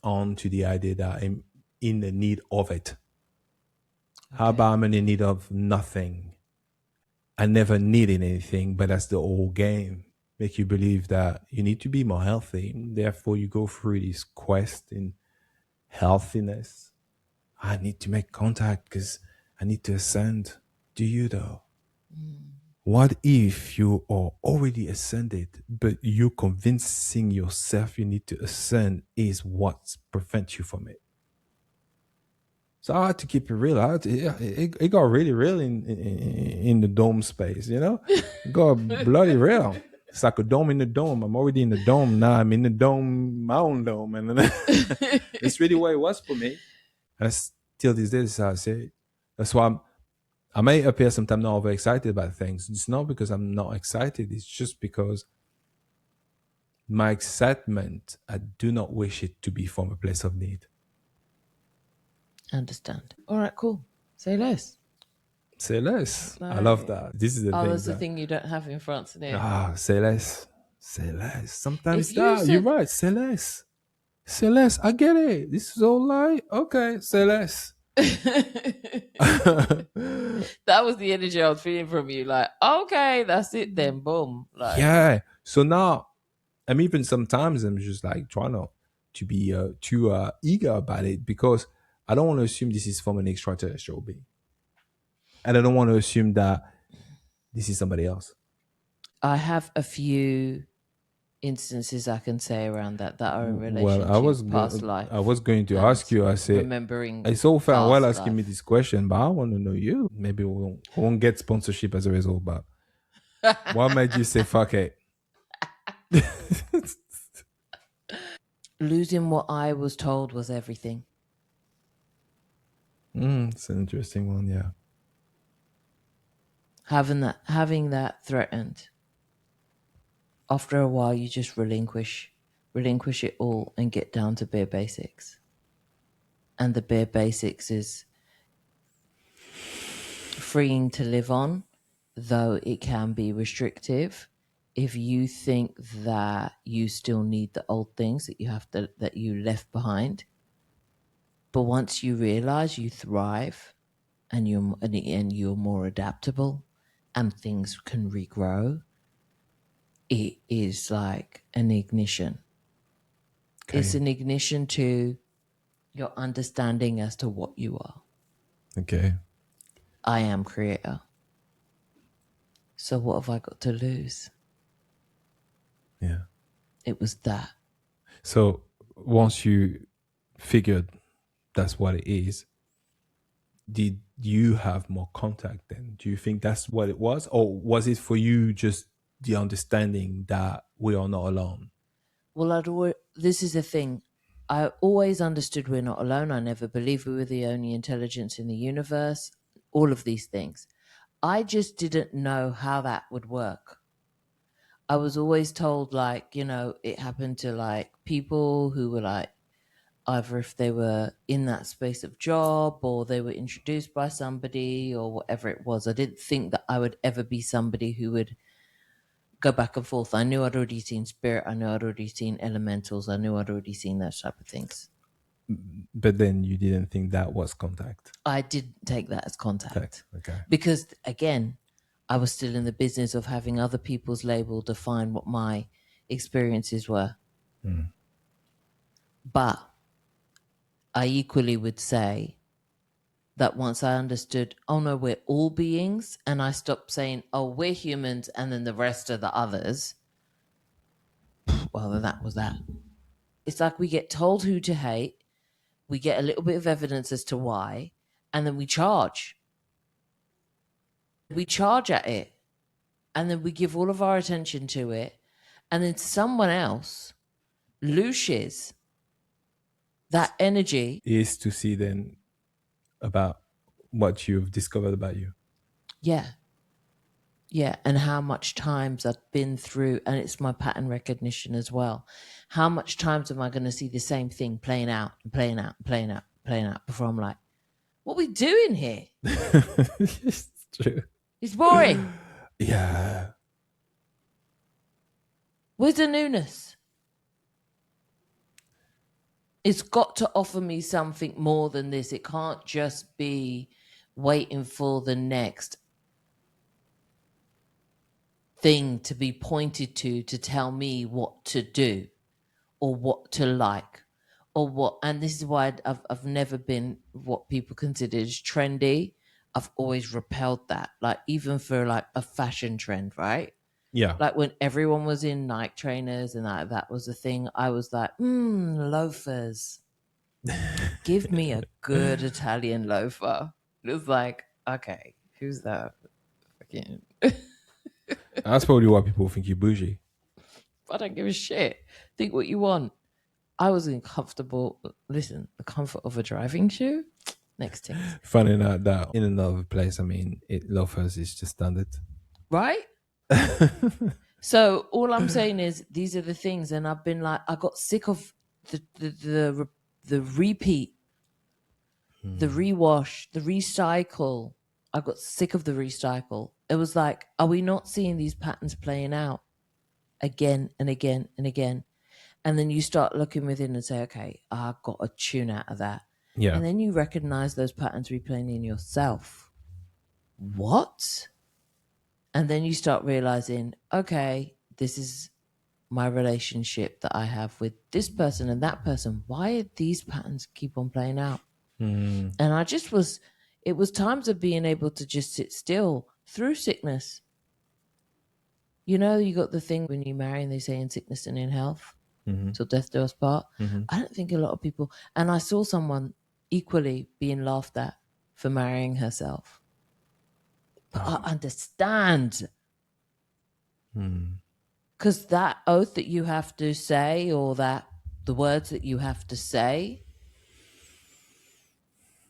on to the idea that I'm in the need of it. How Okay. about I'm in the need of nothing? I never needed anything, but that's the whole game. Make you believe that you need to be more healthy. Therefore, you go through this quest in healthiness. I need to make contact because I need to ascend. Do you though? Mm. What if you are already ascended, but you convincing yourself you need to ascend is what prevents you from it? So I had to keep it real. It got really real in the dome space, you know? It got bloody real. It's like a dome in the dome. I'm already in the dome. Now I'm in the dome, my own dome. And then it's really what it was for me. And still these days, I say, that's why I may appear sometimes not overexcited about things. It's not because I'm not excited. It's just because my excitement, I do not wish it to be from a place of need. Understand. All right, cool. Say less. Say less. I love Like, that. This is the oh, thing that's the that thing you don't have in France and here. say less. Say less. If Sometimes you that you're said right. Say less. Say less. I get it. This is all lie. Okay, say less. that was the energy I was feeling from you. Like, okay, that's it then. Boom. Like, Yeah. So now I'm even sometimes I'm just like trying not to be too eager about it because I don't want to assume this is from an extraterrestrial being. And I don't want to assume that this is somebody else. I have a few instances I can say around that are in Well, relation to past I life was going to and ask you. I said remembering it's all fair and well past asking me life. this question, but I want to know you. Maybe we won't get sponsorship as a result. But what made you say fuck it? Losing what I was told was everything. It's an interesting one. Yeah. Having that threatened. After a while, you just relinquish it all and get down to bare basics. And the bare basics is freeing to live on, though it can be restrictive. If you think that you still need the old things that you left behind, but once you realize you thrive and you're more adaptable and things can regrow, it is like an ignition. It's Okay. an ignition to your understanding as to what you are. Okay. I am creator. So what have I got to lose? Yeah. It was that. So once you figured that's what it is, did you have more contact then? Do you think that's what it was? Or was it for you just the understanding that we are not alone? Well, this is the thing. I always understood we're not alone. I never believed we were the only intelligence in the universe. All of these things. I just didn't know how that would work. I was always told, like, it happened to like people who were like, either if they were in that space of job or they were introduced by somebody or whatever it was. I didn't think that I would ever be somebody who would go back and forth. I knew I'd already seen spirit. I knew I'd already seen elementals. I knew I'd already seen those type of things. But then you didn't think that was contact. I didn't take that as contact Okay. because, again, I was still in the business of having other people's label define what my experiences were. But I equally would say that once I understood, oh no, we're all beings, and I stopped saying, oh, we're humans, and then the rest are the others, well, then that was that. It's like we get told who to hate, we get a little bit of evidence as to why, and then we charge. We charge at it, and then we give all of our attention to it, and then someone else looshes that energy. Is to see then about what you've discovered about you. Yeah. Yeah, and how much times I've been through, and it's my pattern recognition as well. How much times am I going to see the same thing playing out and playing out and playing out and playing out before I'm like, what are we doing here? It's true. It's boring. Yeah. Where's the newness? It's got to offer me something more than this. It can't just be waiting for the next thing to be pointed to tell me what to do or what to like or what. And this is why I've never been what people consider as trendy. I've always repelled that, like even for like a fashion trend, right? Yeah. Like when everyone was in Nike trainers and that was the thing, I was like, loafers. Give me a good Italian loafer. It was like, okay, who's that? Fucking, That's probably why people think you're bougie. I don't give a shit. Think what you want. I was in comfortable. Listen, the comfort of a driving shoe. Next thing, Finding out that in another place, I mean, loafers is just standard. right? So all I'm saying is these are the things, and I've been like, I got sick of the repeat, the rewash, the recycle. I got sick of the recycle. It was like, are we not seeing these patterns playing out again and again and again? And then you start looking within and say, okay, I got a tune out of that. Yeah. And then you recognize those patterns replaying in yourself. What? And then you start realizing, okay, this is my relationship that I have with this person and that person. Why do these patterns keep on playing out? And I just was, it was times of being able to just sit still through sickness. You know, you got the thing when you marry and they say in sickness and in health, till death do us part. I don't think a lot of people, and I saw someone equally being laughed at for marrying herself. But I understand. Because that oath that you have to say, or that the words that you have to say,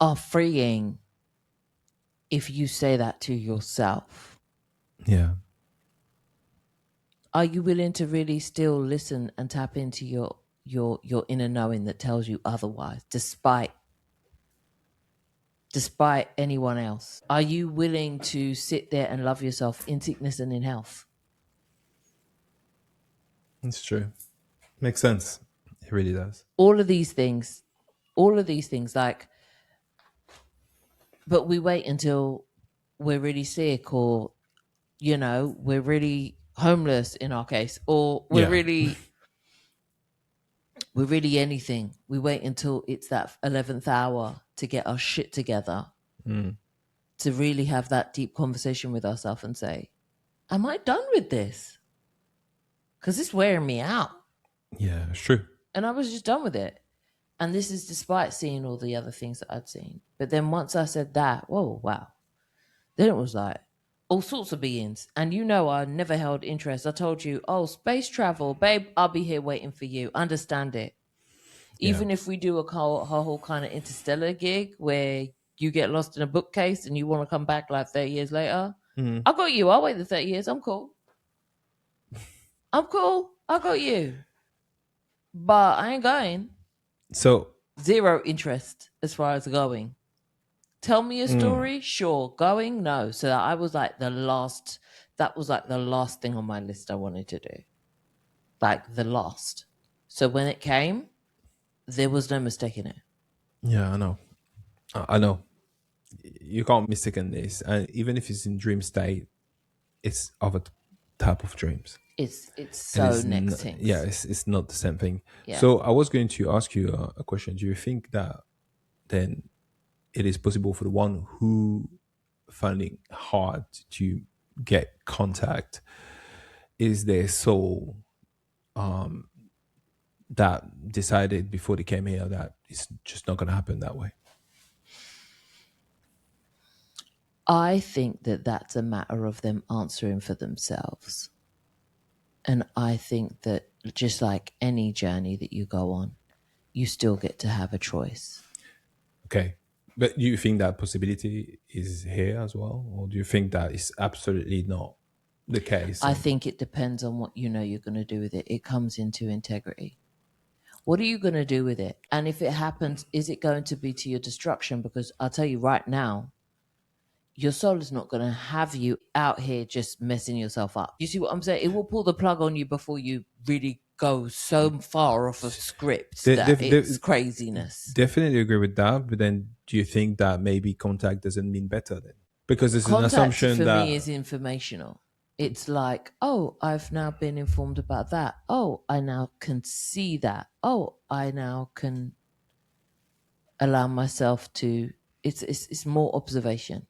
are freeing if you say that to yourself. Yeah. Are you willing to really still listen and tap into your inner knowing that tells you otherwise, despite anyone else? Are you willing to sit there and love yourself in sickness and in health? It's true. Makes sense. It really does. All of these things, like, but we wait until we're really sick, or we're really homeless in our case, or we're Yeah. really we're really anything. We wait until it's that 11th hour to get our shit together, to really have that deep conversation with ourselves and say, am I done with this? Because it's wearing me out. Yeah, it's true. And I was just done with it. And this is despite seeing all the other things that I'd seen. But then once I said that, whoa, wow. Then it was like all sorts of beings. And you know, I never held interest. I told you, oh, space travel, babe, I'll be here waiting for you. Understand it. Yeah. Even if we do a whole kind of interstellar gig where you get lost in a bookcase and you want to come back like 30 years later, I got you. I'll wait the 30 years. I'm cool. I'm cool. I got you. But I ain't going. So, Zero interest as far as going. Tell me a story, sure. Going, no. So I was like the last. That was like the last thing on my list I wanted to do. Like the last. So when it came, there was no mistaking it. yeah, I know. I know. You can't mistake this. And even if it's in dream state, it's of a type of dreams. It's And so next yeah, things. it's not the same thing. Yeah. So I was going to ask you a question. Do you think that then it is possible for the one who finding hard to get contact is their soul that decided before they came here that it's just not going to happen that way? I think that that's a matter of them answering for themselves. And I think that just like any journey that you go on, you still get to have a choice. Okay. But do you think that possibility is here as well? Or do you think that is absolutely not the case? I think it depends on what you know you're going to do with it. It comes into integrity. What are you going to do with it? And if it happens, is it going to be to your destruction? Because I'll tell you right now, your soul is not going to have you out here just messing yourself up. You see what I'm saying? It will pull the plug on you before you really go so far off of script that it's craziness. Definitely agree with that. But then do you think that maybe contact doesn't mean better then? Because there's an Contact assumption for me that is informational. It's like, oh, I've now been informed about that. Oh, I now can see that. Oh, I now can allow myself to. It's more observation.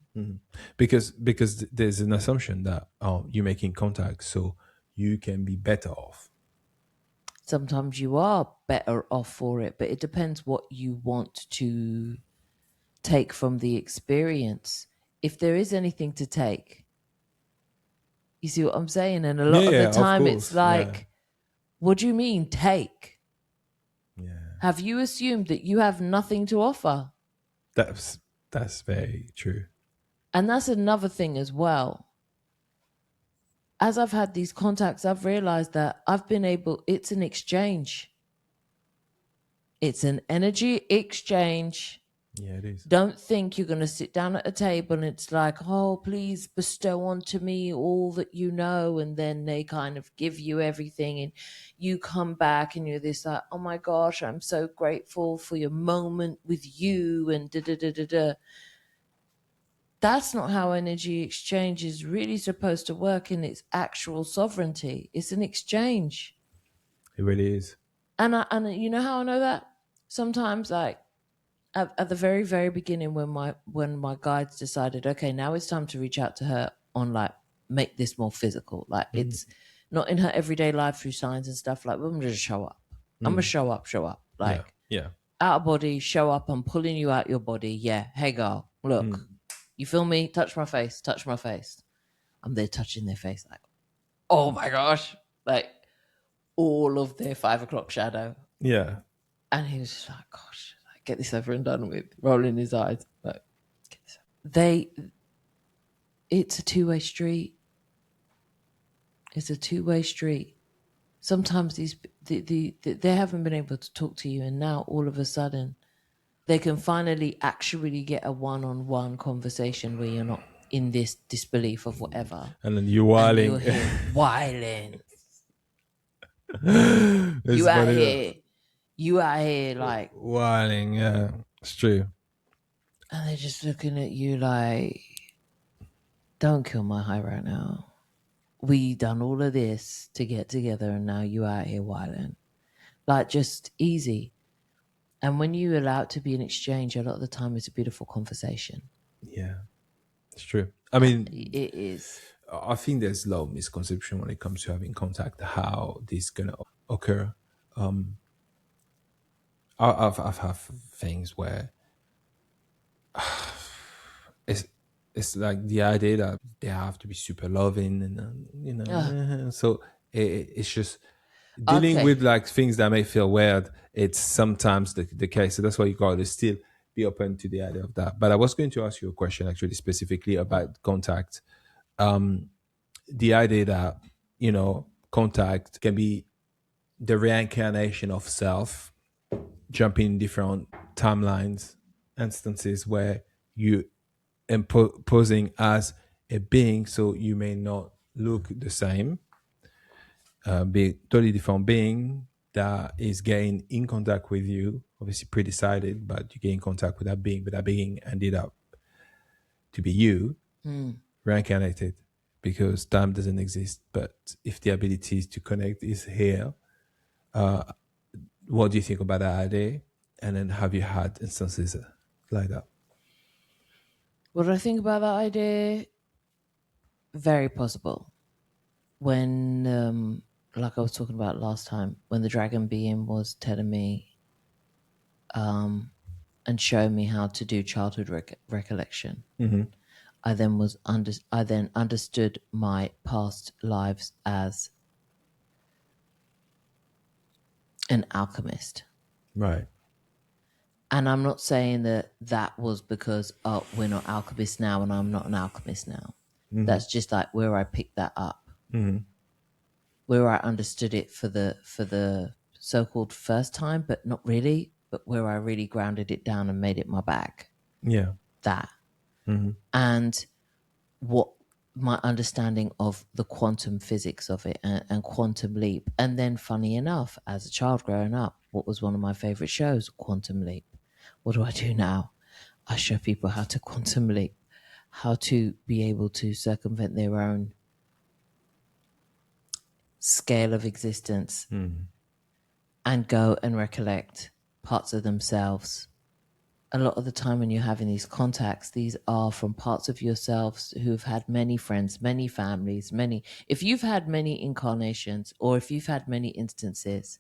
because there's an assumption that you're making contact so you can be better off. Sometimes you are better off for it, but it depends what you want to take from the experience. If there is anything to take, you see what I'm saying? And a Yeah, lot of the yeah, of time it's course. Yeah. like, what do you mean take? Yeah. Have you assumed that you have nothing to offer? That's very true. And that's another thing as well. As I've had these contacts, I've realized that it's an exchange. It's an energy exchange. Yeah, it is. Don't think you're going to sit down at a table and it's like, oh, please bestow onto me all that you know. And then they kind of give you everything and you come back and you're this like, oh my gosh, I'm so grateful for your moment with you and da da da da da. That's not how energy exchange is really supposed to work in its actual sovereignty. It's an exchange. It really is. And you know how I know that? Sometimes like at the very very beginning when my guides decided, okay, now it's time to reach out to her on like make this more physical, like it's not in her everyday life through signs and stuff, like I'm gonna just show up. I'm gonna show up Yeah. like Yeah. out of body, show up. I'm pulling you out your body. Yeah, hey girl, look, you feel me? Touch my face. I'm there touching their face like, oh my gosh, like all of their 5 o'clock shadow. Yeah. And he was just like, gosh, like, get this over and done with, rolling his eyes. Like, it's a two-way street. It's a two-way street. Sometimes they haven't been able to talk to you, and now all of a sudden they can finally actually get a one-on-one conversation where you're not in this disbelief of whatever. And then you And whiling. you're here whiling. It's You out funny here. You out here like, whiling. Yeah, it's true. and they're just looking at you like, don't kill my high right now. We done all of this to get together and now you out here whiling. like just easy. And when you allow it to be an exchange, a lot of the time it's a beautiful conversation. Yeah, it's true. I mean, It is. I think there's a lot of misconception when it comes to having contact, how this gonna occur. I've had things where it's it's like the idea that they have to be super loving, and Ugh. so it's just dealing Okay. with like things that may feel weird. It's sometimes the case, so that's why you got to still be open to the idea of that. But I was going to ask you a question actually specifically about contact. The idea that contact can be the reincarnation of self, jumping in different timelines, instances where you posing as a being, so you may not look the same, be totally different being that is getting in contact with you, obviously pre-decided, but you get in contact with that being, but that being ended up to be you, reincarnated, because time doesn't exist. But if the ability to connect is here, what do you think about that idea? And then have you had instances like that? What do I think about that idea? Very possible. When, like I was talking about last time, when the dragon being was telling me and showing me how to do childhood recollection, I then understood my past lives as an alchemist. Right. And I'm not saying that that was because, oh, we're not alchemists now and I'm not an alchemist now. That's just like where I picked that up, where I understood it for the so-called first time, but not really, but where I really grounded it down and made it my bag. Yeah. That. And what my understanding of the quantum physics of it, and quantum leap. And then, funny enough, as a child growing up, what was one of my favorite shows? Quantum Leap. What do I do now? I show people how to quantum leap, how to be able to circumvent their own scale of existence and go and recollect parts of themselves. A lot of the time when you're having these contacts, these are from parts of yourselves who've had many friends, many families, many. If you've had many incarnations, or if you've had many instances,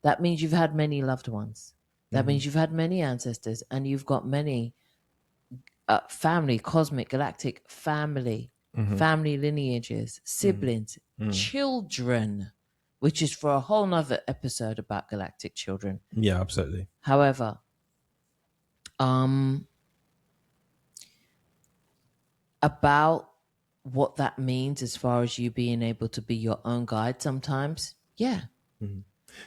that means you've had many loved ones. That means you've had many ancestors, and you've got many family, cosmic, galactic family, family lineages, siblings, children, which is for a whole nother episode about galactic children. Yeah, absolutely. However, about what that means as far as you being able to be your own guide sometimes, yeah,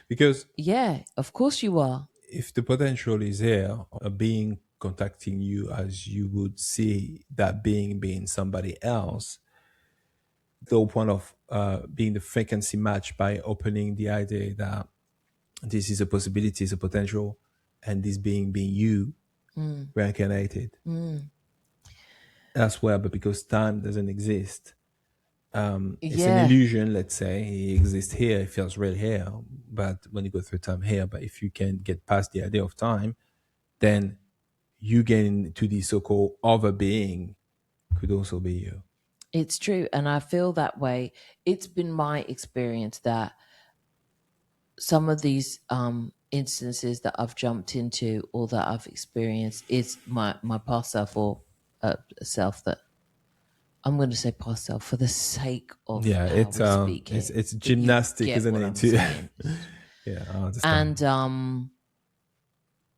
Because yeah, of course you are. if the potential is here, a being contacting you as you would see that being being somebody else, the whole point of being the frequency match by opening the idea that this is a possibility, is a potential, and this being you, reincarnated. That's where, but because time doesn't exist, it's an Yeah, illusion. Let's say it exists here, it feels real here, but when you go through time here, but if you can get past the idea of time, then you get into the so-called other being could also be you. it's true. And I feel that way. It's been my experience that some of these instances that I've jumped into or that I've experienced is my past self, or self that I'm going to say past self for the sake of Yeah, how we speak here. it's But you gymnastic, get isn't what it? I'm saying. Yeah, I understand. And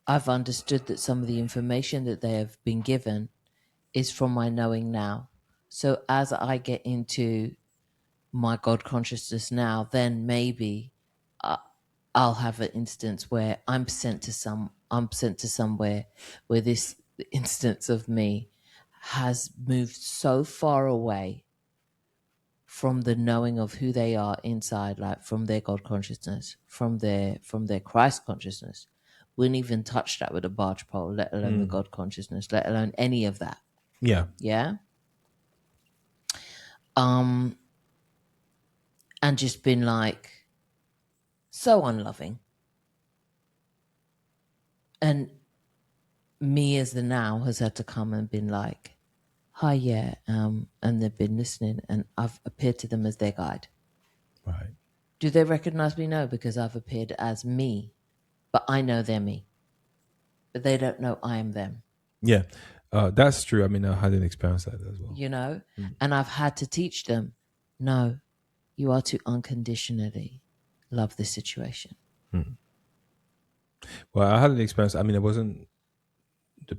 I've understood that some of the information that they have been given is from my knowing now. So as I get into my God consciousness now, then maybe I'll have an instance where I'm sent to somewhere where this instance of me has moved so far away from the knowing of who they are inside, like from their God consciousness, from their Christ consciousness. Wouldn't even touch that with a barge pole, let alone the God consciousness, let alone any of that. Yeah. Yeah. And just been like so unloving. And me as the now has had to come and been like, hi, yeah, and they've been listening, and I've appeared to them as their guide. Right. Do they recognize me? No, because I've appeared as me, but I know they're me, but they don't know I am them. Yeah, that's true. I mean, I had an experience like that as well. You know, and I've had to teach them, no, you are to unconditionally love this situation. Well, I had an experience. I mean, I wasn't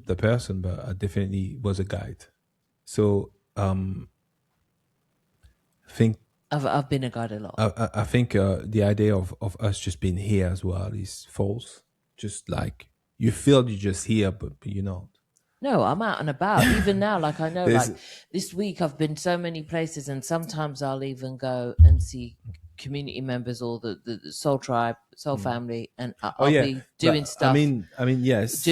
the person, but I definitely was a guide. So I think I've been a guide a lot. I think the idea of us just being here as well is false. Just like you feel you're just here, but you're not. No, I'm out and about. Even now, like I know, There's like this week I've been so many places, and sometimes I'll even go and see community members or the soul tribe, soul family, and oh I'll yeah, be doing but stuff, yes,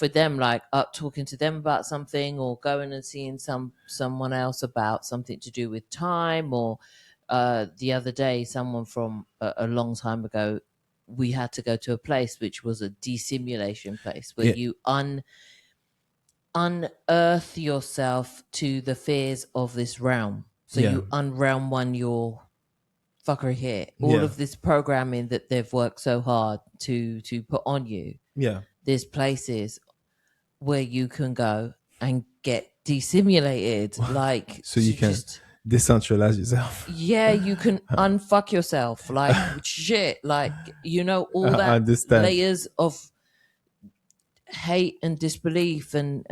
with them, like up talking to them about something, or going and seeing someone else about something to do with time, or the other day, someone from a long time ago, we had to go to a place which was a desimulation place where yeah, you unearth yourself to the fears of this realm. So yeah, you unrealm one your fuckery here. All yeah, of this programming that they've worked so hard to put on you. yeah. There's places where you can go and get desimulated. Like So you to can just decentralize yourself. yeah, you can unfuck yourself. Like shit. Like all I that understand. layers of hate and disbelief and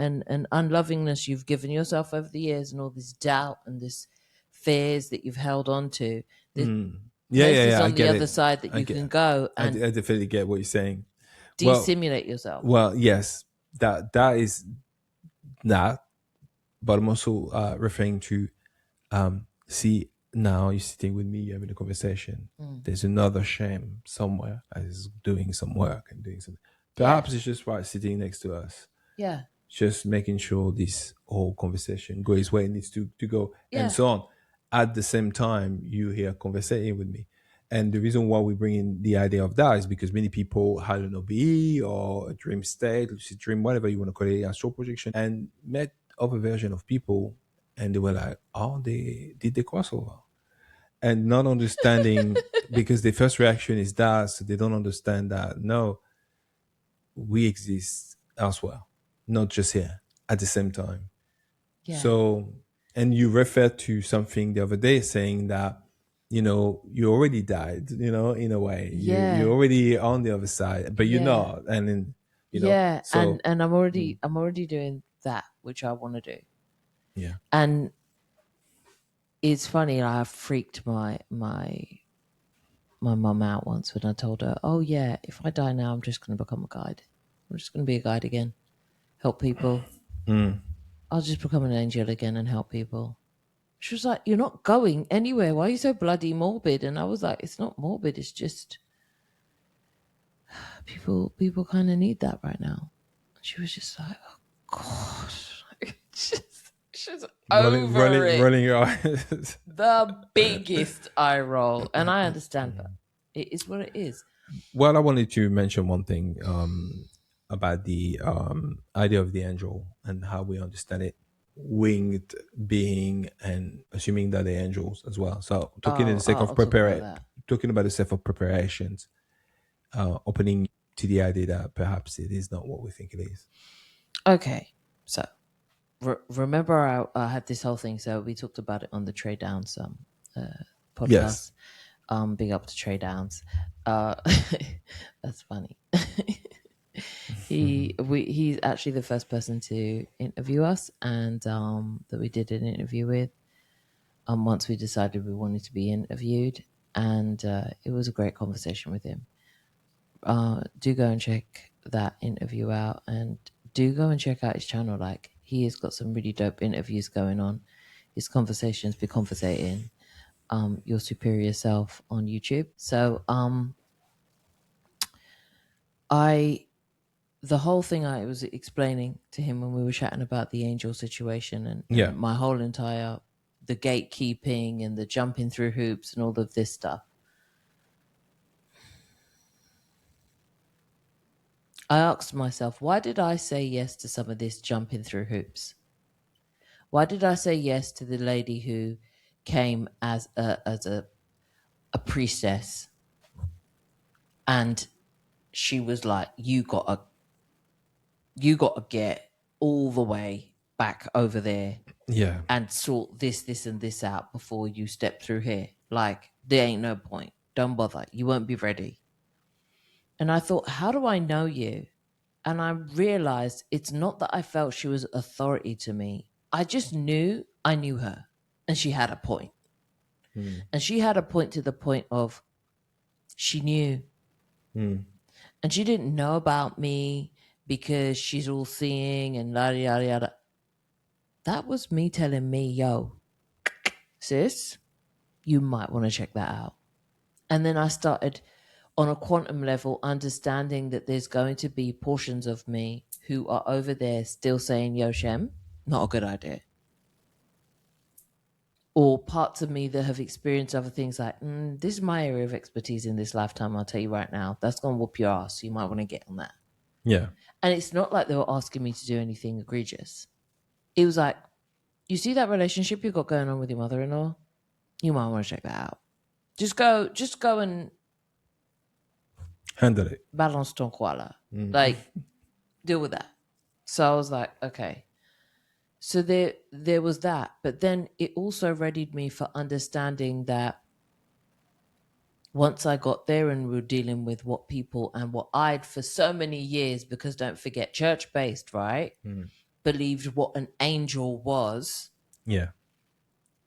unlovingness you've given yourself over the years, and all this doubt and this fears that you've held on to. There's Yeah, yeah, places yeah. I on the get other it. side that I you get. can go I and definitely get what you're saying. Well, desimulate yourself. well, yes, that is that. But I'm also referring to see now you're sitting with me, you're having a conversation. There's another Shem somewhere that is doing some work and doing something. Yeah, Perhaps it's just right sitting next to us, yeah, just making sure this whole conversation goes where it needs to go and yeah, so on. At the same time, you here conversating with me. And the reason why we bring in the idea of that is because many people had an OBE or a dream state, lucid dream, whatever you want to call it, astral projection, and met other version of people, and they were like, "Oh, they did the crossover," and not understanding because the first reaction is that, so they don't understand that no, we exist elsewhere, not just here at the same time. yeah, So, and you referred to something the other day saying that, you already died, in a way. You're yeah, already on the other side, but you're yeah, not. And then, yeah. And so, and I'm mm, already doing that which I want to do. yeah. And it's funny, I freaked my mum out once when I told her, "Oh yeah, if I die now, I'm just going to become a guide. I'm just going to be a guide again, help people. I'll just become an angel again and help people." She was like, "You're not going anywhere. Why are you so bloody morbid?" And I was like, "It's not morbid. It's just people kind of need that right now." She was just like, "Oh God," she's over it. Rolling your eyes. The biggest eye roll, and I understand that. It is what it is. Well, I wanted to mention one thing about the idea of the angel and how we understand it, winged being, and assuming that they're angels as well. So, talking in the Oh, sake of I'll talk about that. talking about the sake of preparations, opening to the idea that perhaps it is not what we think it is. Okay, so remember I had this whole thing. So we talked about it on the Trade Downs Yes. podcast. Big up to Trey Downs. That's funny. He's actually the first person to interview us, and that we did an interview with. Once we decided we wanted to be interviewed, and it was a great conversation with him. Do go and check that interview out, and do go and check out his channel. Like, he has got some really dope interviews going on. His conversations be conversating. Your superior self on YouTube. So I the whole thing I was explaining to him when we were chatting about the angel situation, Yeah. and my whole entire the gatekeeping and the jumping through hoops and all of this stuff. I asked myself, why did I say yes to some of this jumping through hoops? Why did I say yes to the lady who came as a priestess, and she was like, you gotta get all the way back over there Yeah. and sort this, and this out before you step through here. Like, there ain't no point. Don't bother. You won't be ready. And I thought, how do I know you? And I realized it's not that I felt she was authority to me. I just knew I knew her. And she had a point. Mm. And she had a point to the point of she knew. Mm. And she didn't know about me because she's all seeing and yada, yada, yada. That was me telling me, yo, sis, you might want to check that out. And then I started on a quantum level understanding that there's going to be portions of me who are over there still saying, yo, Shem, not a good idea. Or parts of me that have experienced other things like, this is my area of expertise in this lifetime, I'll tell you right now. That's going to whoop your ass. So you might want to get on that. Yeah. And it's not like they were asking me to do anything egregious. It was like, you see that relationship you've got going on with your mother-in-law? You might want to check that out. Just go and Handle it. balance ton koala. Mm. Like, deal with that. So I was like, okay. So there was that. But then it also readied me for understanding that once I got there and we were dealing with what people and what I'd for so many years, because don't forget, church-based, right? Mm. Believed what an angel was. Yeah.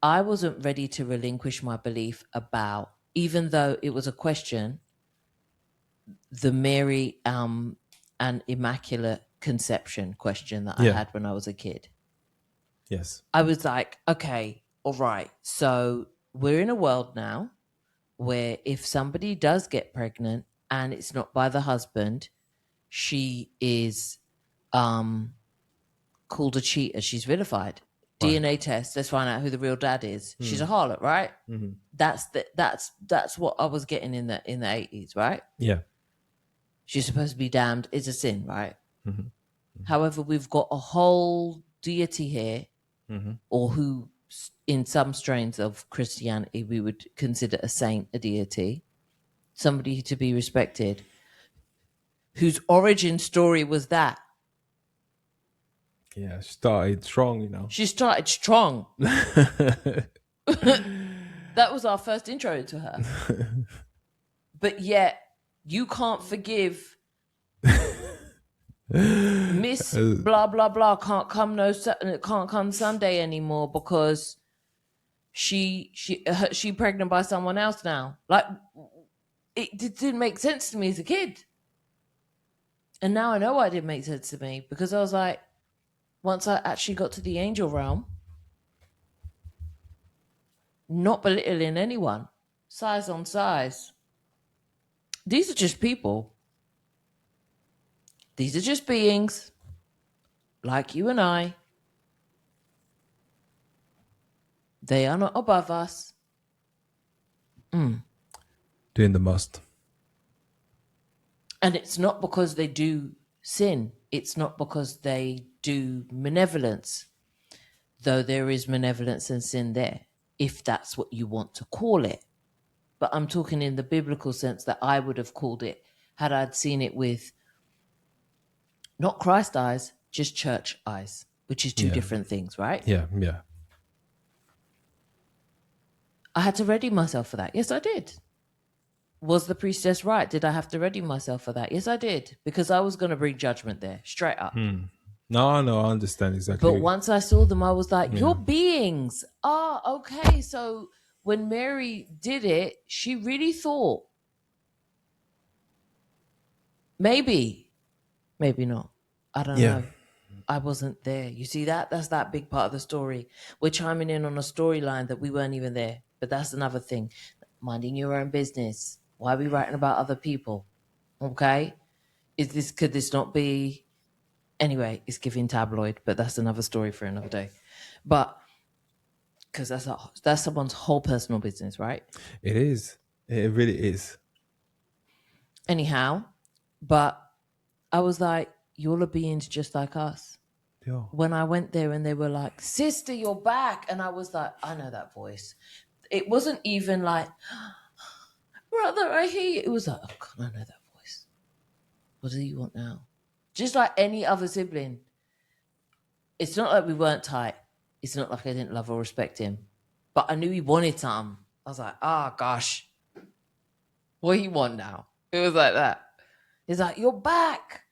I wasn't ready to relinquish my belief about, even though it was a question, the Mary and Immaculate Conception question that I Yeah. had when I was a kid. Yes. I was like, okay, all right. So we're in a world now where if somebody does get pregnant and it's not by the husband, she is called a cheater. She's vilified. Right. DNA test. Let's find out who the real dad is. She's a harlot, right? Mm-hmm. That's what I was getting in the 80s, right? Yeah. She's supposed to be damned. It's a sin, right? Mm-hmm. However, we've got a whole deity here, Mm-hmm. or who, in some strains of Christianity, we would consider a saint, a deity, somebody to be respected, whose origin story was that. Yeah. Started strong, you know. She started strong. That was our first intro to her. But yet, you can't forgive Miss blah blah blah can't come Sunday anymore because she pregnant by someone else now. Like, it didn't make sense to me as a kid, and now I know why it didn't make sense to me, because I was like, once I actually got to the angel realm, not belittling anyone, size on size. These are just people. These are just beings like you and I. They are not above us. Doing the most. And it's not because they do sin. It's not because they do malevolence, though there is malevolence and sin there, if that's what you want to call it. But I'm talking in the biblical sense that I would have called it had I'd seen it with not Christ eyes, just church eyes, which is two Yeah. different things, right? Yeah. Yeah. I had to ready myself for that. Yes, I did. Was the priestess right? Did I have to ready myself for that? Yes, I did, because I was going to bring judgment there, straight up. No, I understand exactly. But once I saw them, I was like, you're beings. Okay. So when Mary did it, she really thought, maybe not. I don't Yeah. know. I wasn't there. You see that? That's that big part of the story. We're chiming in on a storyline that we weren't even there. But that's another thing. Minding your own business. Why are we writing about other people? Okay? Could this not be? Anyway, it's giving tabloid, but that's another story for another day. But because that's someone's whole personal business, right? It is. It really is. Anyhow, but I was like, you're a beings just like us. Yeah. When I went there and they were like, sister, you're back. And I was like, I know that voice. It wasn't even like, brother, I hear you. It was like, oh God, I know that voice. What do you want now? Just like any other sibling. It's not like we weren't tight. It's not like I didn't love or respect him. But I knew he wanted something. I was like, oh gosh, what do you want now? It was like that. He's like, you're back.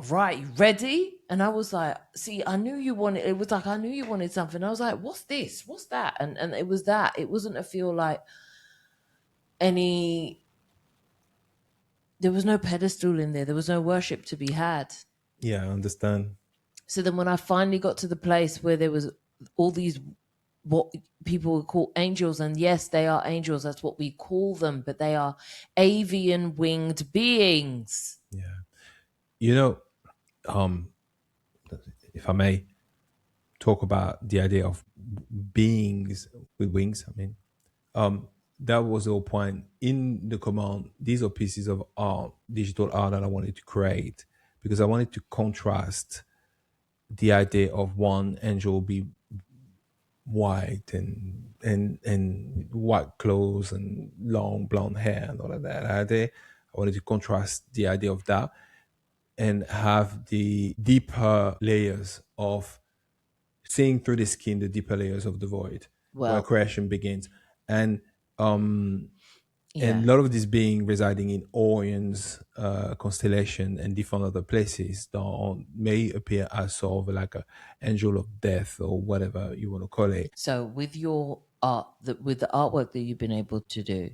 Right, you ready? And I was like, see, I knew you wanted, it was like, I knew you wanted something. I was like, what's this? What's that? And it was that. It wasn't a feel like any, there was no pedestal in there. There was no worship to be had. Yeah, I understand. So then when I finally got to the place where there was all these, what people would call angels, and yes, they are angels. That's what we call them, but they are avian winged beings. Yeah. You know, um, if I may talk about the idea of beings with wings, I mean, that was the whole point in the command. These are pieces of art, digital art that I wanted to create because I wanted to contrast the idea of one angel be white and white clothes and long blonde hair and all of that idea. I wanted to contrast the idea of that and have the deeper layers of seeing through the skin, the deeper layers of the void where Well, creation begins. And and yeah. a lot of this being residing in Orion's constellation and different other places that may appear as sort of like a angel of death or whatever you want to call it. So with your art, with the artwork that you've been able to do,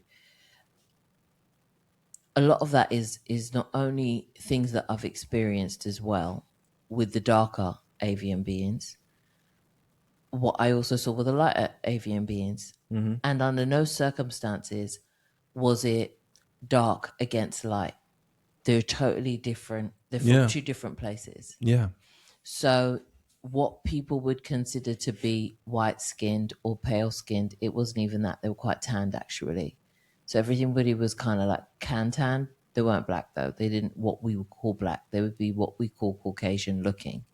a lot of that is not only things that I've experienced as well with the darker avian beings, what I also saw with the lighter avian beings. And under no circumstances was it dark against light. They're totally different. They're from Yeah, two different places. yeah, So what people would consider to be white skinned or pale skinned, it wasn't even that. They were quite tanned actually. So everybody was kind of like can tan. They weren't black though. They didn't what we would call black. They would be what we call Caucasian looking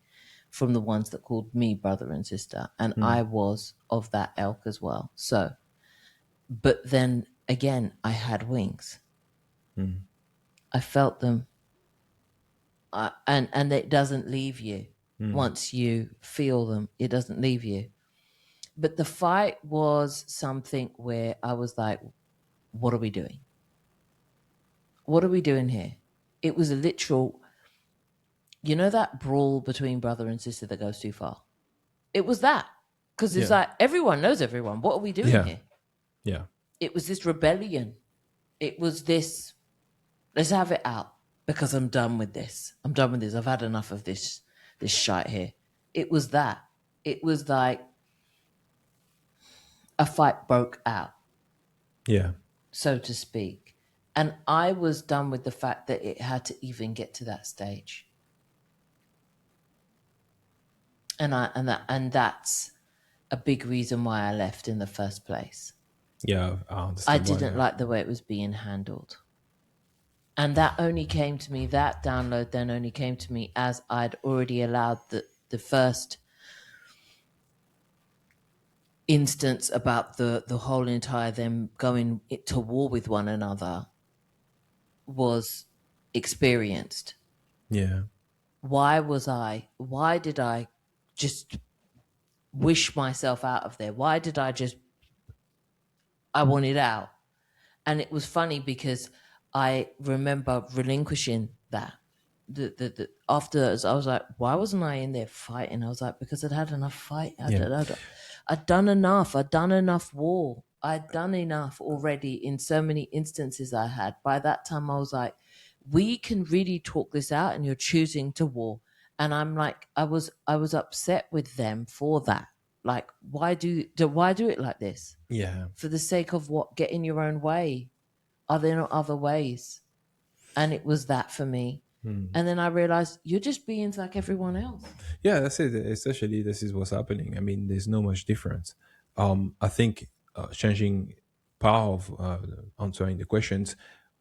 from the ones that called me brother and sister. And I was of that elk as well. So, but then again, I had wings. I felt them. And it doesn't leave you. Once you feel them, it doesn't leave you. But the fight was something where I was like, what are we doing? What are we doing here? It was a literal, that brawl between brother and sister that goes too far. It was that. Because it's yeah, like, everyone knows everyone. What are we doing yeah, here? yeah, It was this rebellion. It was this, let's have it out because I'm done with this. I'm done with this. I've had enough of this shite here. It was that. It was like a fight broke out, yeah, so to speak. And I was done with the fact that it had to even get to that stage. And that's a big reason why I left in the first place. yeah. I I understand why. didn't Yeah, like the way it was being handled. And that only came to me, that download then only came to me as I'd already allowed the first instance about the whole entire them going to war with one another was experienced. yeah, Why did I just wish myself out of there? Why did I wanted out? And it was funny because I remember relinquishing that. Afterwards, I was like, why wasn't I in there fighting? I was like, because I'd had enough fight. yeah, I'd done enough. I'd done enough war. I'd done enough already in so many instances I had. By that time, I was like, we can really talk this out, and you're choosing to war. And I'm like, I was upset with them for that. Like, why do it like this? yeah. For the sake of what? Get in your own way. Are there not other ways? And it was that for me. And then I realized you're just being like everyone else. Yeah, that's it. Essentially, this is what's happening. I mean, there's no much difference. I think changing part of answering the questions,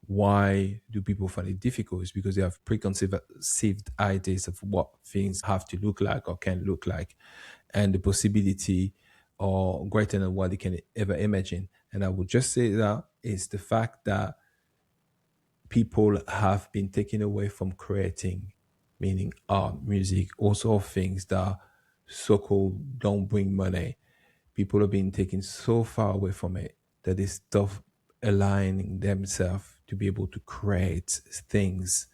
Why do people find it difficult? It's because they have preconceived ideas of what things have to look like or can look like, and the possibility or greater than what they can ever imagine. And I would just say that is the fact that people have been taken away from creating, meaning art, music, all sort of things that so-called don't bring money. People have been taken so far away from it that they stop aligning themselves to be able to create things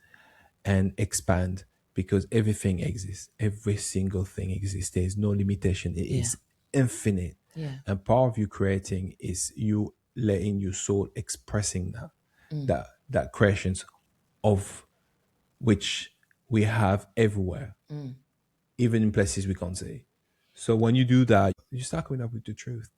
and expand, because everything exists. Every single thing exists. There is no limitation. It Yeah. is infinite. Yeah. And part of you creating is you letting your soul expressing that creations of which we have everywhere, even in places we can't see. So when you do that, you start coming up with the truth.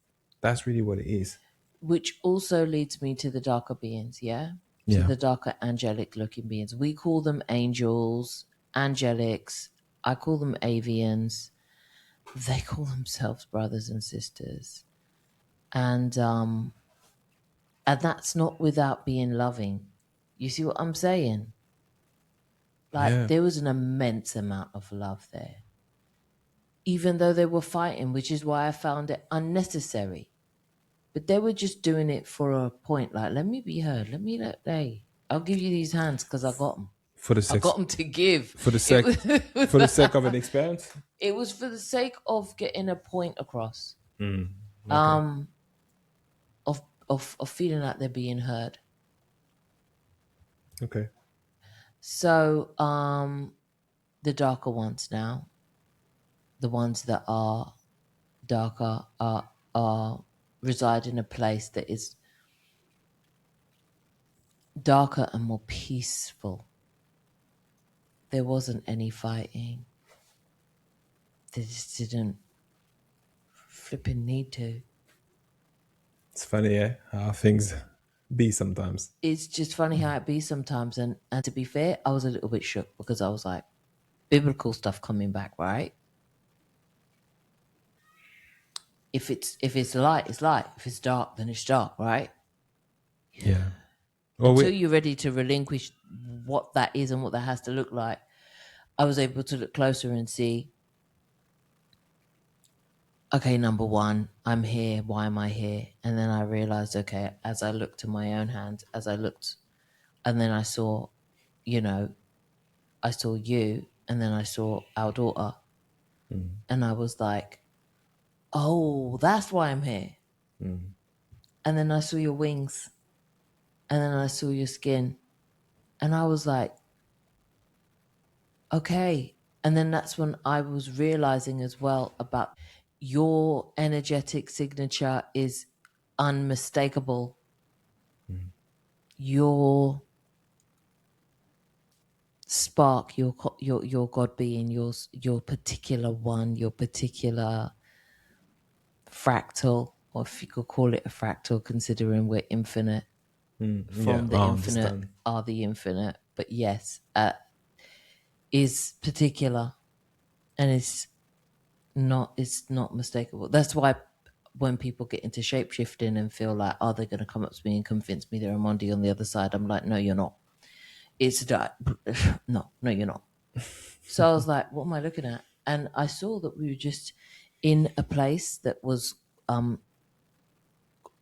That's really what it is. Which also leads me to the darker beings, yeah? To Yeah. the darker angelic looking beings. We call them angels, angelics. I call them avians. They call themselves brothers and sisters. And that's not without being loving. You see what I'm saying? Like Yeah. there was an immense amount of love there. Even though they were fighting, which is why I found it unnecessary. But they were just doing it for a point. Like, let me be heard. Hey, I'll give you these hands because I got them. For the I sex got them to give. for the It sake was, for the sake of an experience. it was for the sake of getting a point across. Okay. Um, of feeling like they're being heard. Okay. So, the darker ones now, the ones that are darker, are reside in a place that is darker and more peaceful. There wasn't any fighting. They just didn't flipping need to. It's funny, yeah, how things be sometimes. It's just funny how it be sometimes. And to be fair, I was a little bit shook because I was like, biblical stuff coming back, right? If it's light, it's light. If it's dark, then it's dark, right? Yeah. Well, Until we you're ready to relinquish what that is and what that has to look like, I was able to look closer and see, okay, number one, I'm here. Why am I here? And then I realized, okay, as I looked to my own hands, as I looked, and then I saw, you know, I saw you, and then I saw our daughter, and I was like, oh, that's why I'm here. And then I saw your wings, and then I saw your skin, and I was like, okay. And then that's when I was realizing as well about your energetic signature is unmistakable. Your spark, your God being, your particular one, your particular fractal, or if you could call it a fractal, considering we're infinite. yeah, From the I infinite understand. are the infinite. But yes, is particular, and it's not mistakable. That's why when people get into shapeshifting and feel like, oh, they're going to come up to me and convince me they're a Mondi on the other side, I'm like, no, you're not. It's that. No, you're not. So I was like, what am I looking at? And I saw that we were just in a place that was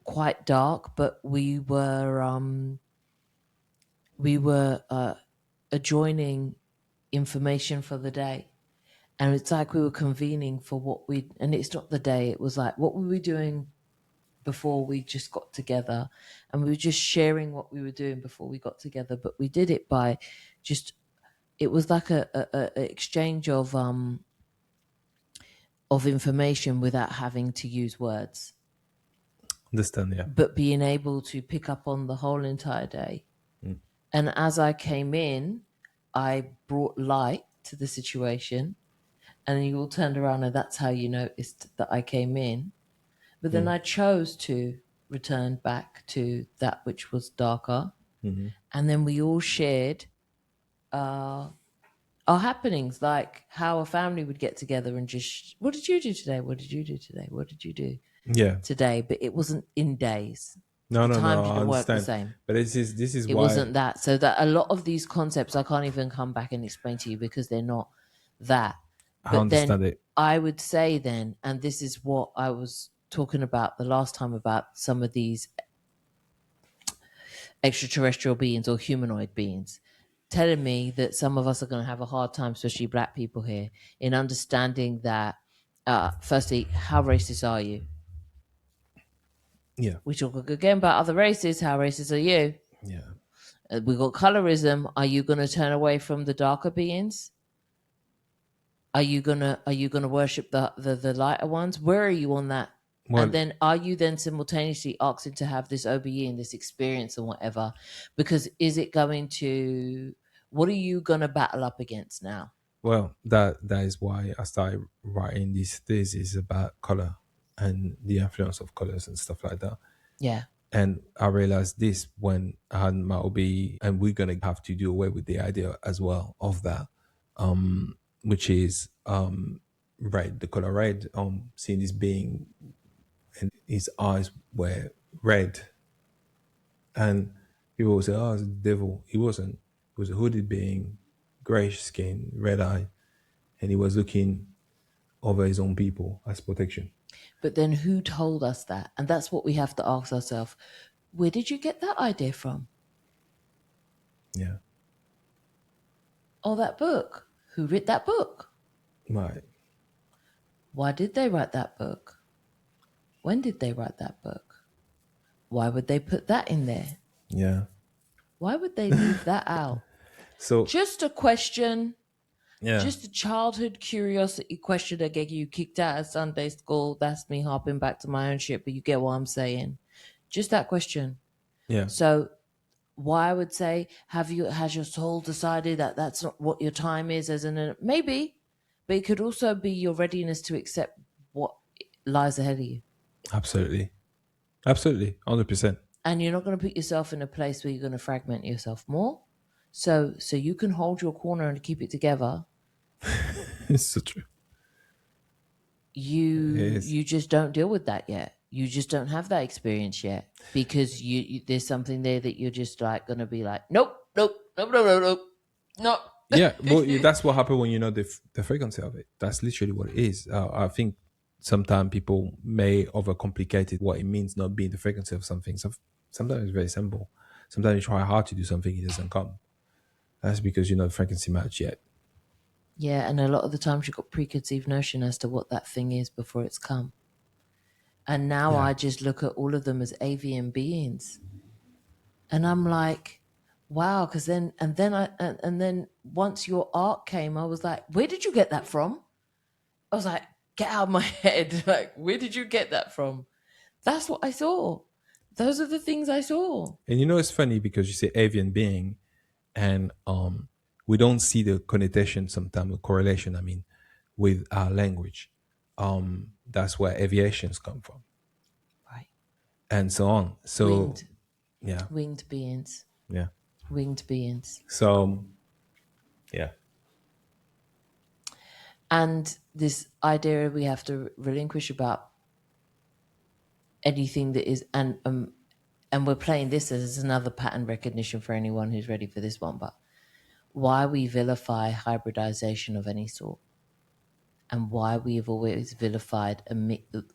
quite dark, but we were adjoining information for the day. And it's like we were convening for and it's not the day, it was like, what were we doing before we just got together? And we were just sharing what we were doing before we got together, but we did it by just, it was like a exchange of information without having to use words, Understand, yeah. but being able to pick up on the whole entire day. And as I came in, I brought light to the situation, and you all turned around, and that's how you noticed that I came in. But then I chose to return back to that which was darker, and then we all shared our happenings, like how a family would get together and just, what did you do today? What did you do today? What did you do Yeah. today? But it wasn't in days. No, The no, time no. I didn't work the understand, same. but this is It why wasn't that. So that a lot of these concepts I can't even come back and explain to you because they're not that. I But then understand it. I would say then, and this is what I was talking about the last time about some of these extraterrestrial beings or humanoid beings, telling me that some of us are going to have a hard time, especially black people here, in understanding that, firstly, how racist are you? Yeah, We talk again about other races. How racist are you? yeah. We got colorism. Are you going to turn away from the darker beings? Are you gonna worship the lighter ones? Where are you on that? And Well, then are you then simultaneously asking to have this OBE and this experience and whatever? Because is it going to, what are you gonna battle up against now? well, that is why I started writing these theses about color and the influence of colors and stuff like that. Yeah. And I realized this when I had my OBE, and we're gonna have to do away with the idea as well of that, which is red, the color red. Seeing this being, and his eyes were red, and people would say, "Oh, it's the devil." He wasn't. He was a hooded being, grayish skin, red eye, and he was looking over his own people as protection. But then who told us that? And that's what we have to ask ourselves. Where did you get that idea from? Yeah, Oh, that book. Who wrote that book? right. Why did they write that book? When did they write that book? Why would they put that in there? Yeah. Why would they leave that out? So Just a question. yeah, Just a childhood curiosity question that get you kicked out of Sunday school. That's me harping back to my own shit, but you get what I'm saying. Just that question. yeah, So why I would say, has your soul decided that that's not what your time is as an, maybe, but it could also be your readiness to accept what lies ahead of you. absolutely, absolutely, 100%. And you're not going to put yourself in a place where you're going to fragment yourself more. So you can hold your corner and keep it together. It's so true. It is. You just don't deal with that yet. You just don't have that experience yet because you there's something there that you're just like going to be like, nope, nope, nope, nope, nope, nope, Yeah, well, nope. that's what happened when you know the frequency of it. That's literally what it is. I think sometimes people may overcomplicate it, what it means not being the frequency of something. So sometimes it's very simple. Sometimes you try hard to do something, it doesn't come. That's because you know the frequency match yet. Yeah, and a lot of the times you've got preconceived notion as to what that thing is before it's come. And now Yeah, I just look at all of them as avian beings, and I'm like, wow. Because then once your art came, I was like, where did you get that from? I was like, get out of my head. Like, where did you get that from? That's what I saw. Those are the things I saw. and you know it's funny because you say avian being, and we don't see the connotation sometimes, the correlation. I mean, with our language. That's where aviations come from, Right. and so on. So Winged, yeah, winged beings, yeah. winged beings. So yeah, And this idea we have to relinquish about anything that is, and we're playing this as another pattern recognition for anyone who's ready for this one, but why we vilify hybridization of any sort and why we have always vilified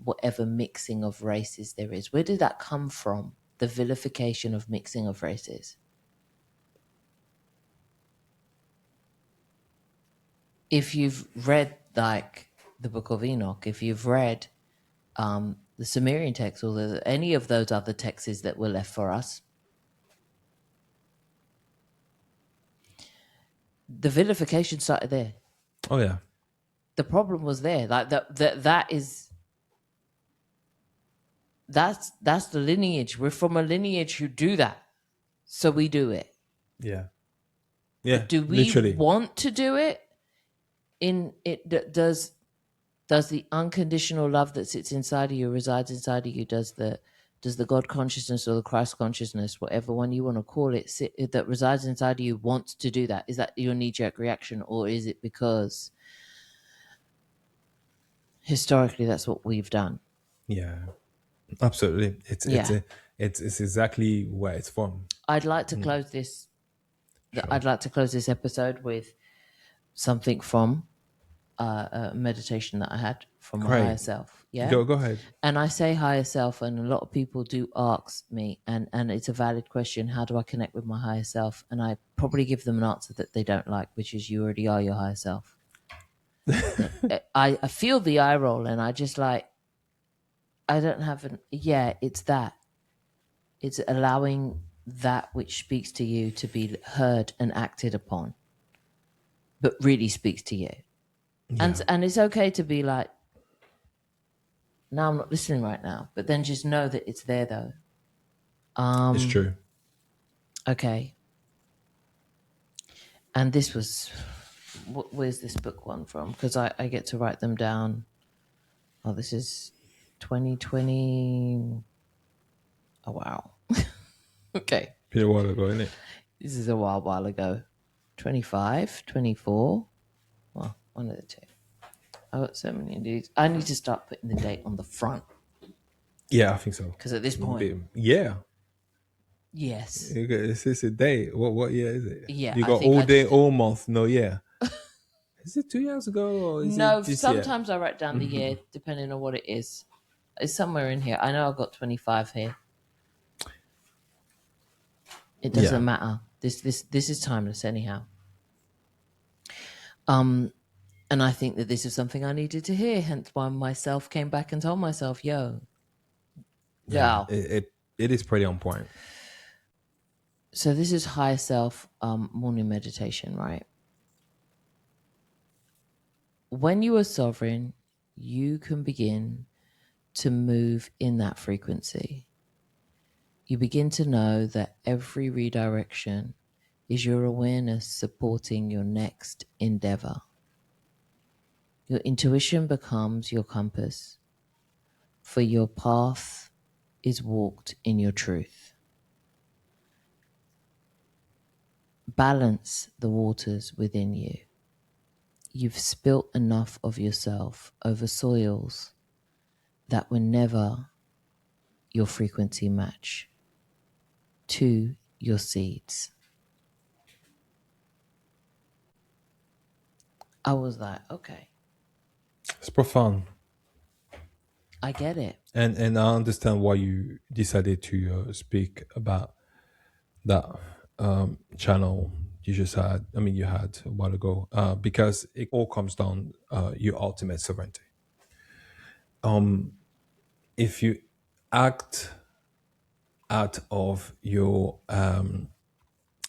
whatever mixing of races there is. Where did that come from? The vilification of mixing of races. If you've read like the Book of Enoch, if you've read the Sumerian texts or any of those other texts that were left for us, the vilification started there. oh yeah, The problem was there. Like that's the lineage. We're from a lineage who do that, so we do it. yeah, But yeah. do we Literally, want to do it? In it does the unconditional love that sits inside of you, resides inside of you, does the God consciousness or the Christ consciousness, whatever one you want to call it, that resides inside of you wants to do that? Is that your knee-jerk reaction, or is it because historically that's what we've done? yeah, absolutely. It's Yeah. It's exactly where it's from. I'd like to close this. Sure. I'd like to close this episode with something from a meditation that I had from my higher Great. self. Yeah. Go ahead. And I say higher self, and a lot of people do ask me, and it's a valid question, how do I connect with my higher self? And I probably give them an answer that they don't like, which is you already are your higher self. I feel the eye roll, and I just like, I don't have an, yeah, it's that. It's allowing that which speaks to you to be heard and acted upon, but really speaks to you. Yeah, And it's okay to be like, no, I'm not listening right now, but then just know that it's there though. it's true. Okay. And this was, where's this book one from? Because I get to write them down. Oh, this is 2020. Oh, wow. Okay. Been a while ago, isn't it? This is a while ago. 25, 24. Well, one of the two. I got so many of these. I need to start putting the date on the front. Yeah, I think so. Because at this point, Yeah, yes. this is a day. What year is it? Yeah, You I got think all I day, just. all month, no year. Is it 2 years ago or is No, it this year? sometimes I write down the year depending on what it is. It's somewhere in here. I know I've got 25 here. It doesn't Yeah, matter. This is timeless anyhow. And I think that this is something I needed to hear. Hence why myself came back and told myself, "Yo, yeah. go." It is pretty on point. So this is higher self morning meditation, right? When you are sovereign, you can begin to move in that frequency. You begin to know that every redirection is your awareness supporting your next endeavor. Your intuition becomes your compass, for your path is walked in your truth. Balance the waters within you. You've spilt enough of yourself over soils that were never your frequency match to your seeds. I was like, okay, It's profound, I get it. and I understand why you decided to speak about that channel you just had. I mean, you had a while ago, because it all comes down your ultimate sovereignty. If you act out of your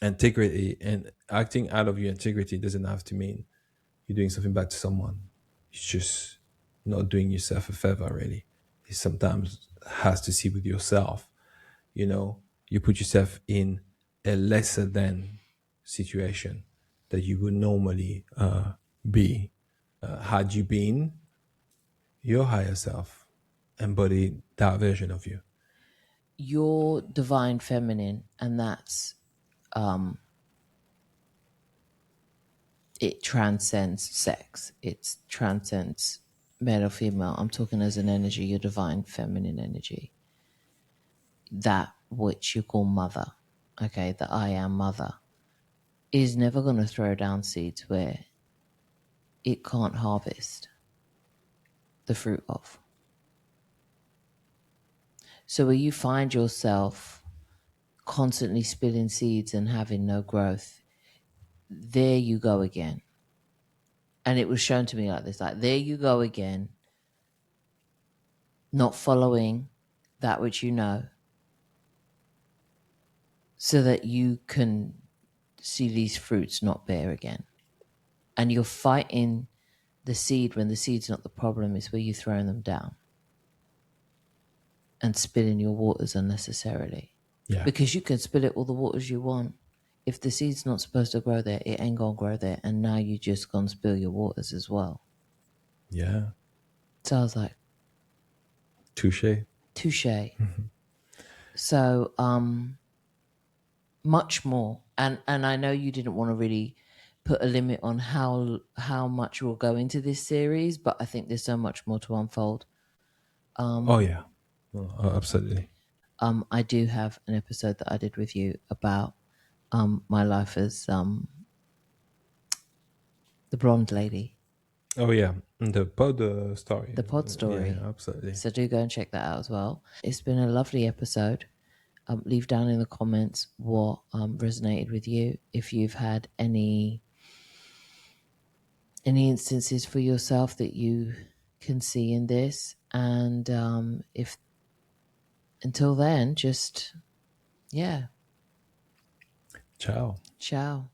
integrity, and acting out of your integrity doesn't have to mean you're doing something bad to someone. It's just not doing yourself a favor, really. It sometimes has to see with yourself. You put yourself in a lesser than situation that you would normally be. Had you been your higher self, embody that version of you. You're divine feminine, and that's it transcends sex. It transcends male or female. I'm talking as an energy, your divine feminine energy. That which you call mother, okay, the I am mother, is never going to throw down seeds where it can't harvest the fruit of. So where you find yourself constantly spilling seeds and having no growth, there you go again. And it was shown to me like this, like, there you go again, not following that which you know, so that you can see these fruits not bear again. And you're fighting the seed when the seed's not the problem, is where you're throwing them down and spilling your waters unnecessarily. Yeah. Because you can spill it all the waters you want. If the seed's not supposed to grow there, it ain't gonna grow there. And now you just gonna spill your waters as well. Yeah. So I was like, Touche. touche. So much more. And I know you didn't want to really put a limit on how much will go into this series, but I think there's so much more to unfold. Oh, yeah. Oh, absolutely. I do have an episode that I did with you about my life as the blonde lady, Oh yeah, the pod story. the pod Yeah, story. absolutely. So do go and check that out as well. It's been a lovely episode. Leave down in the comments what resonated with you. If you've had any instances for yourself that you can see in this, and if until then, just yeah, Ciao. ciao.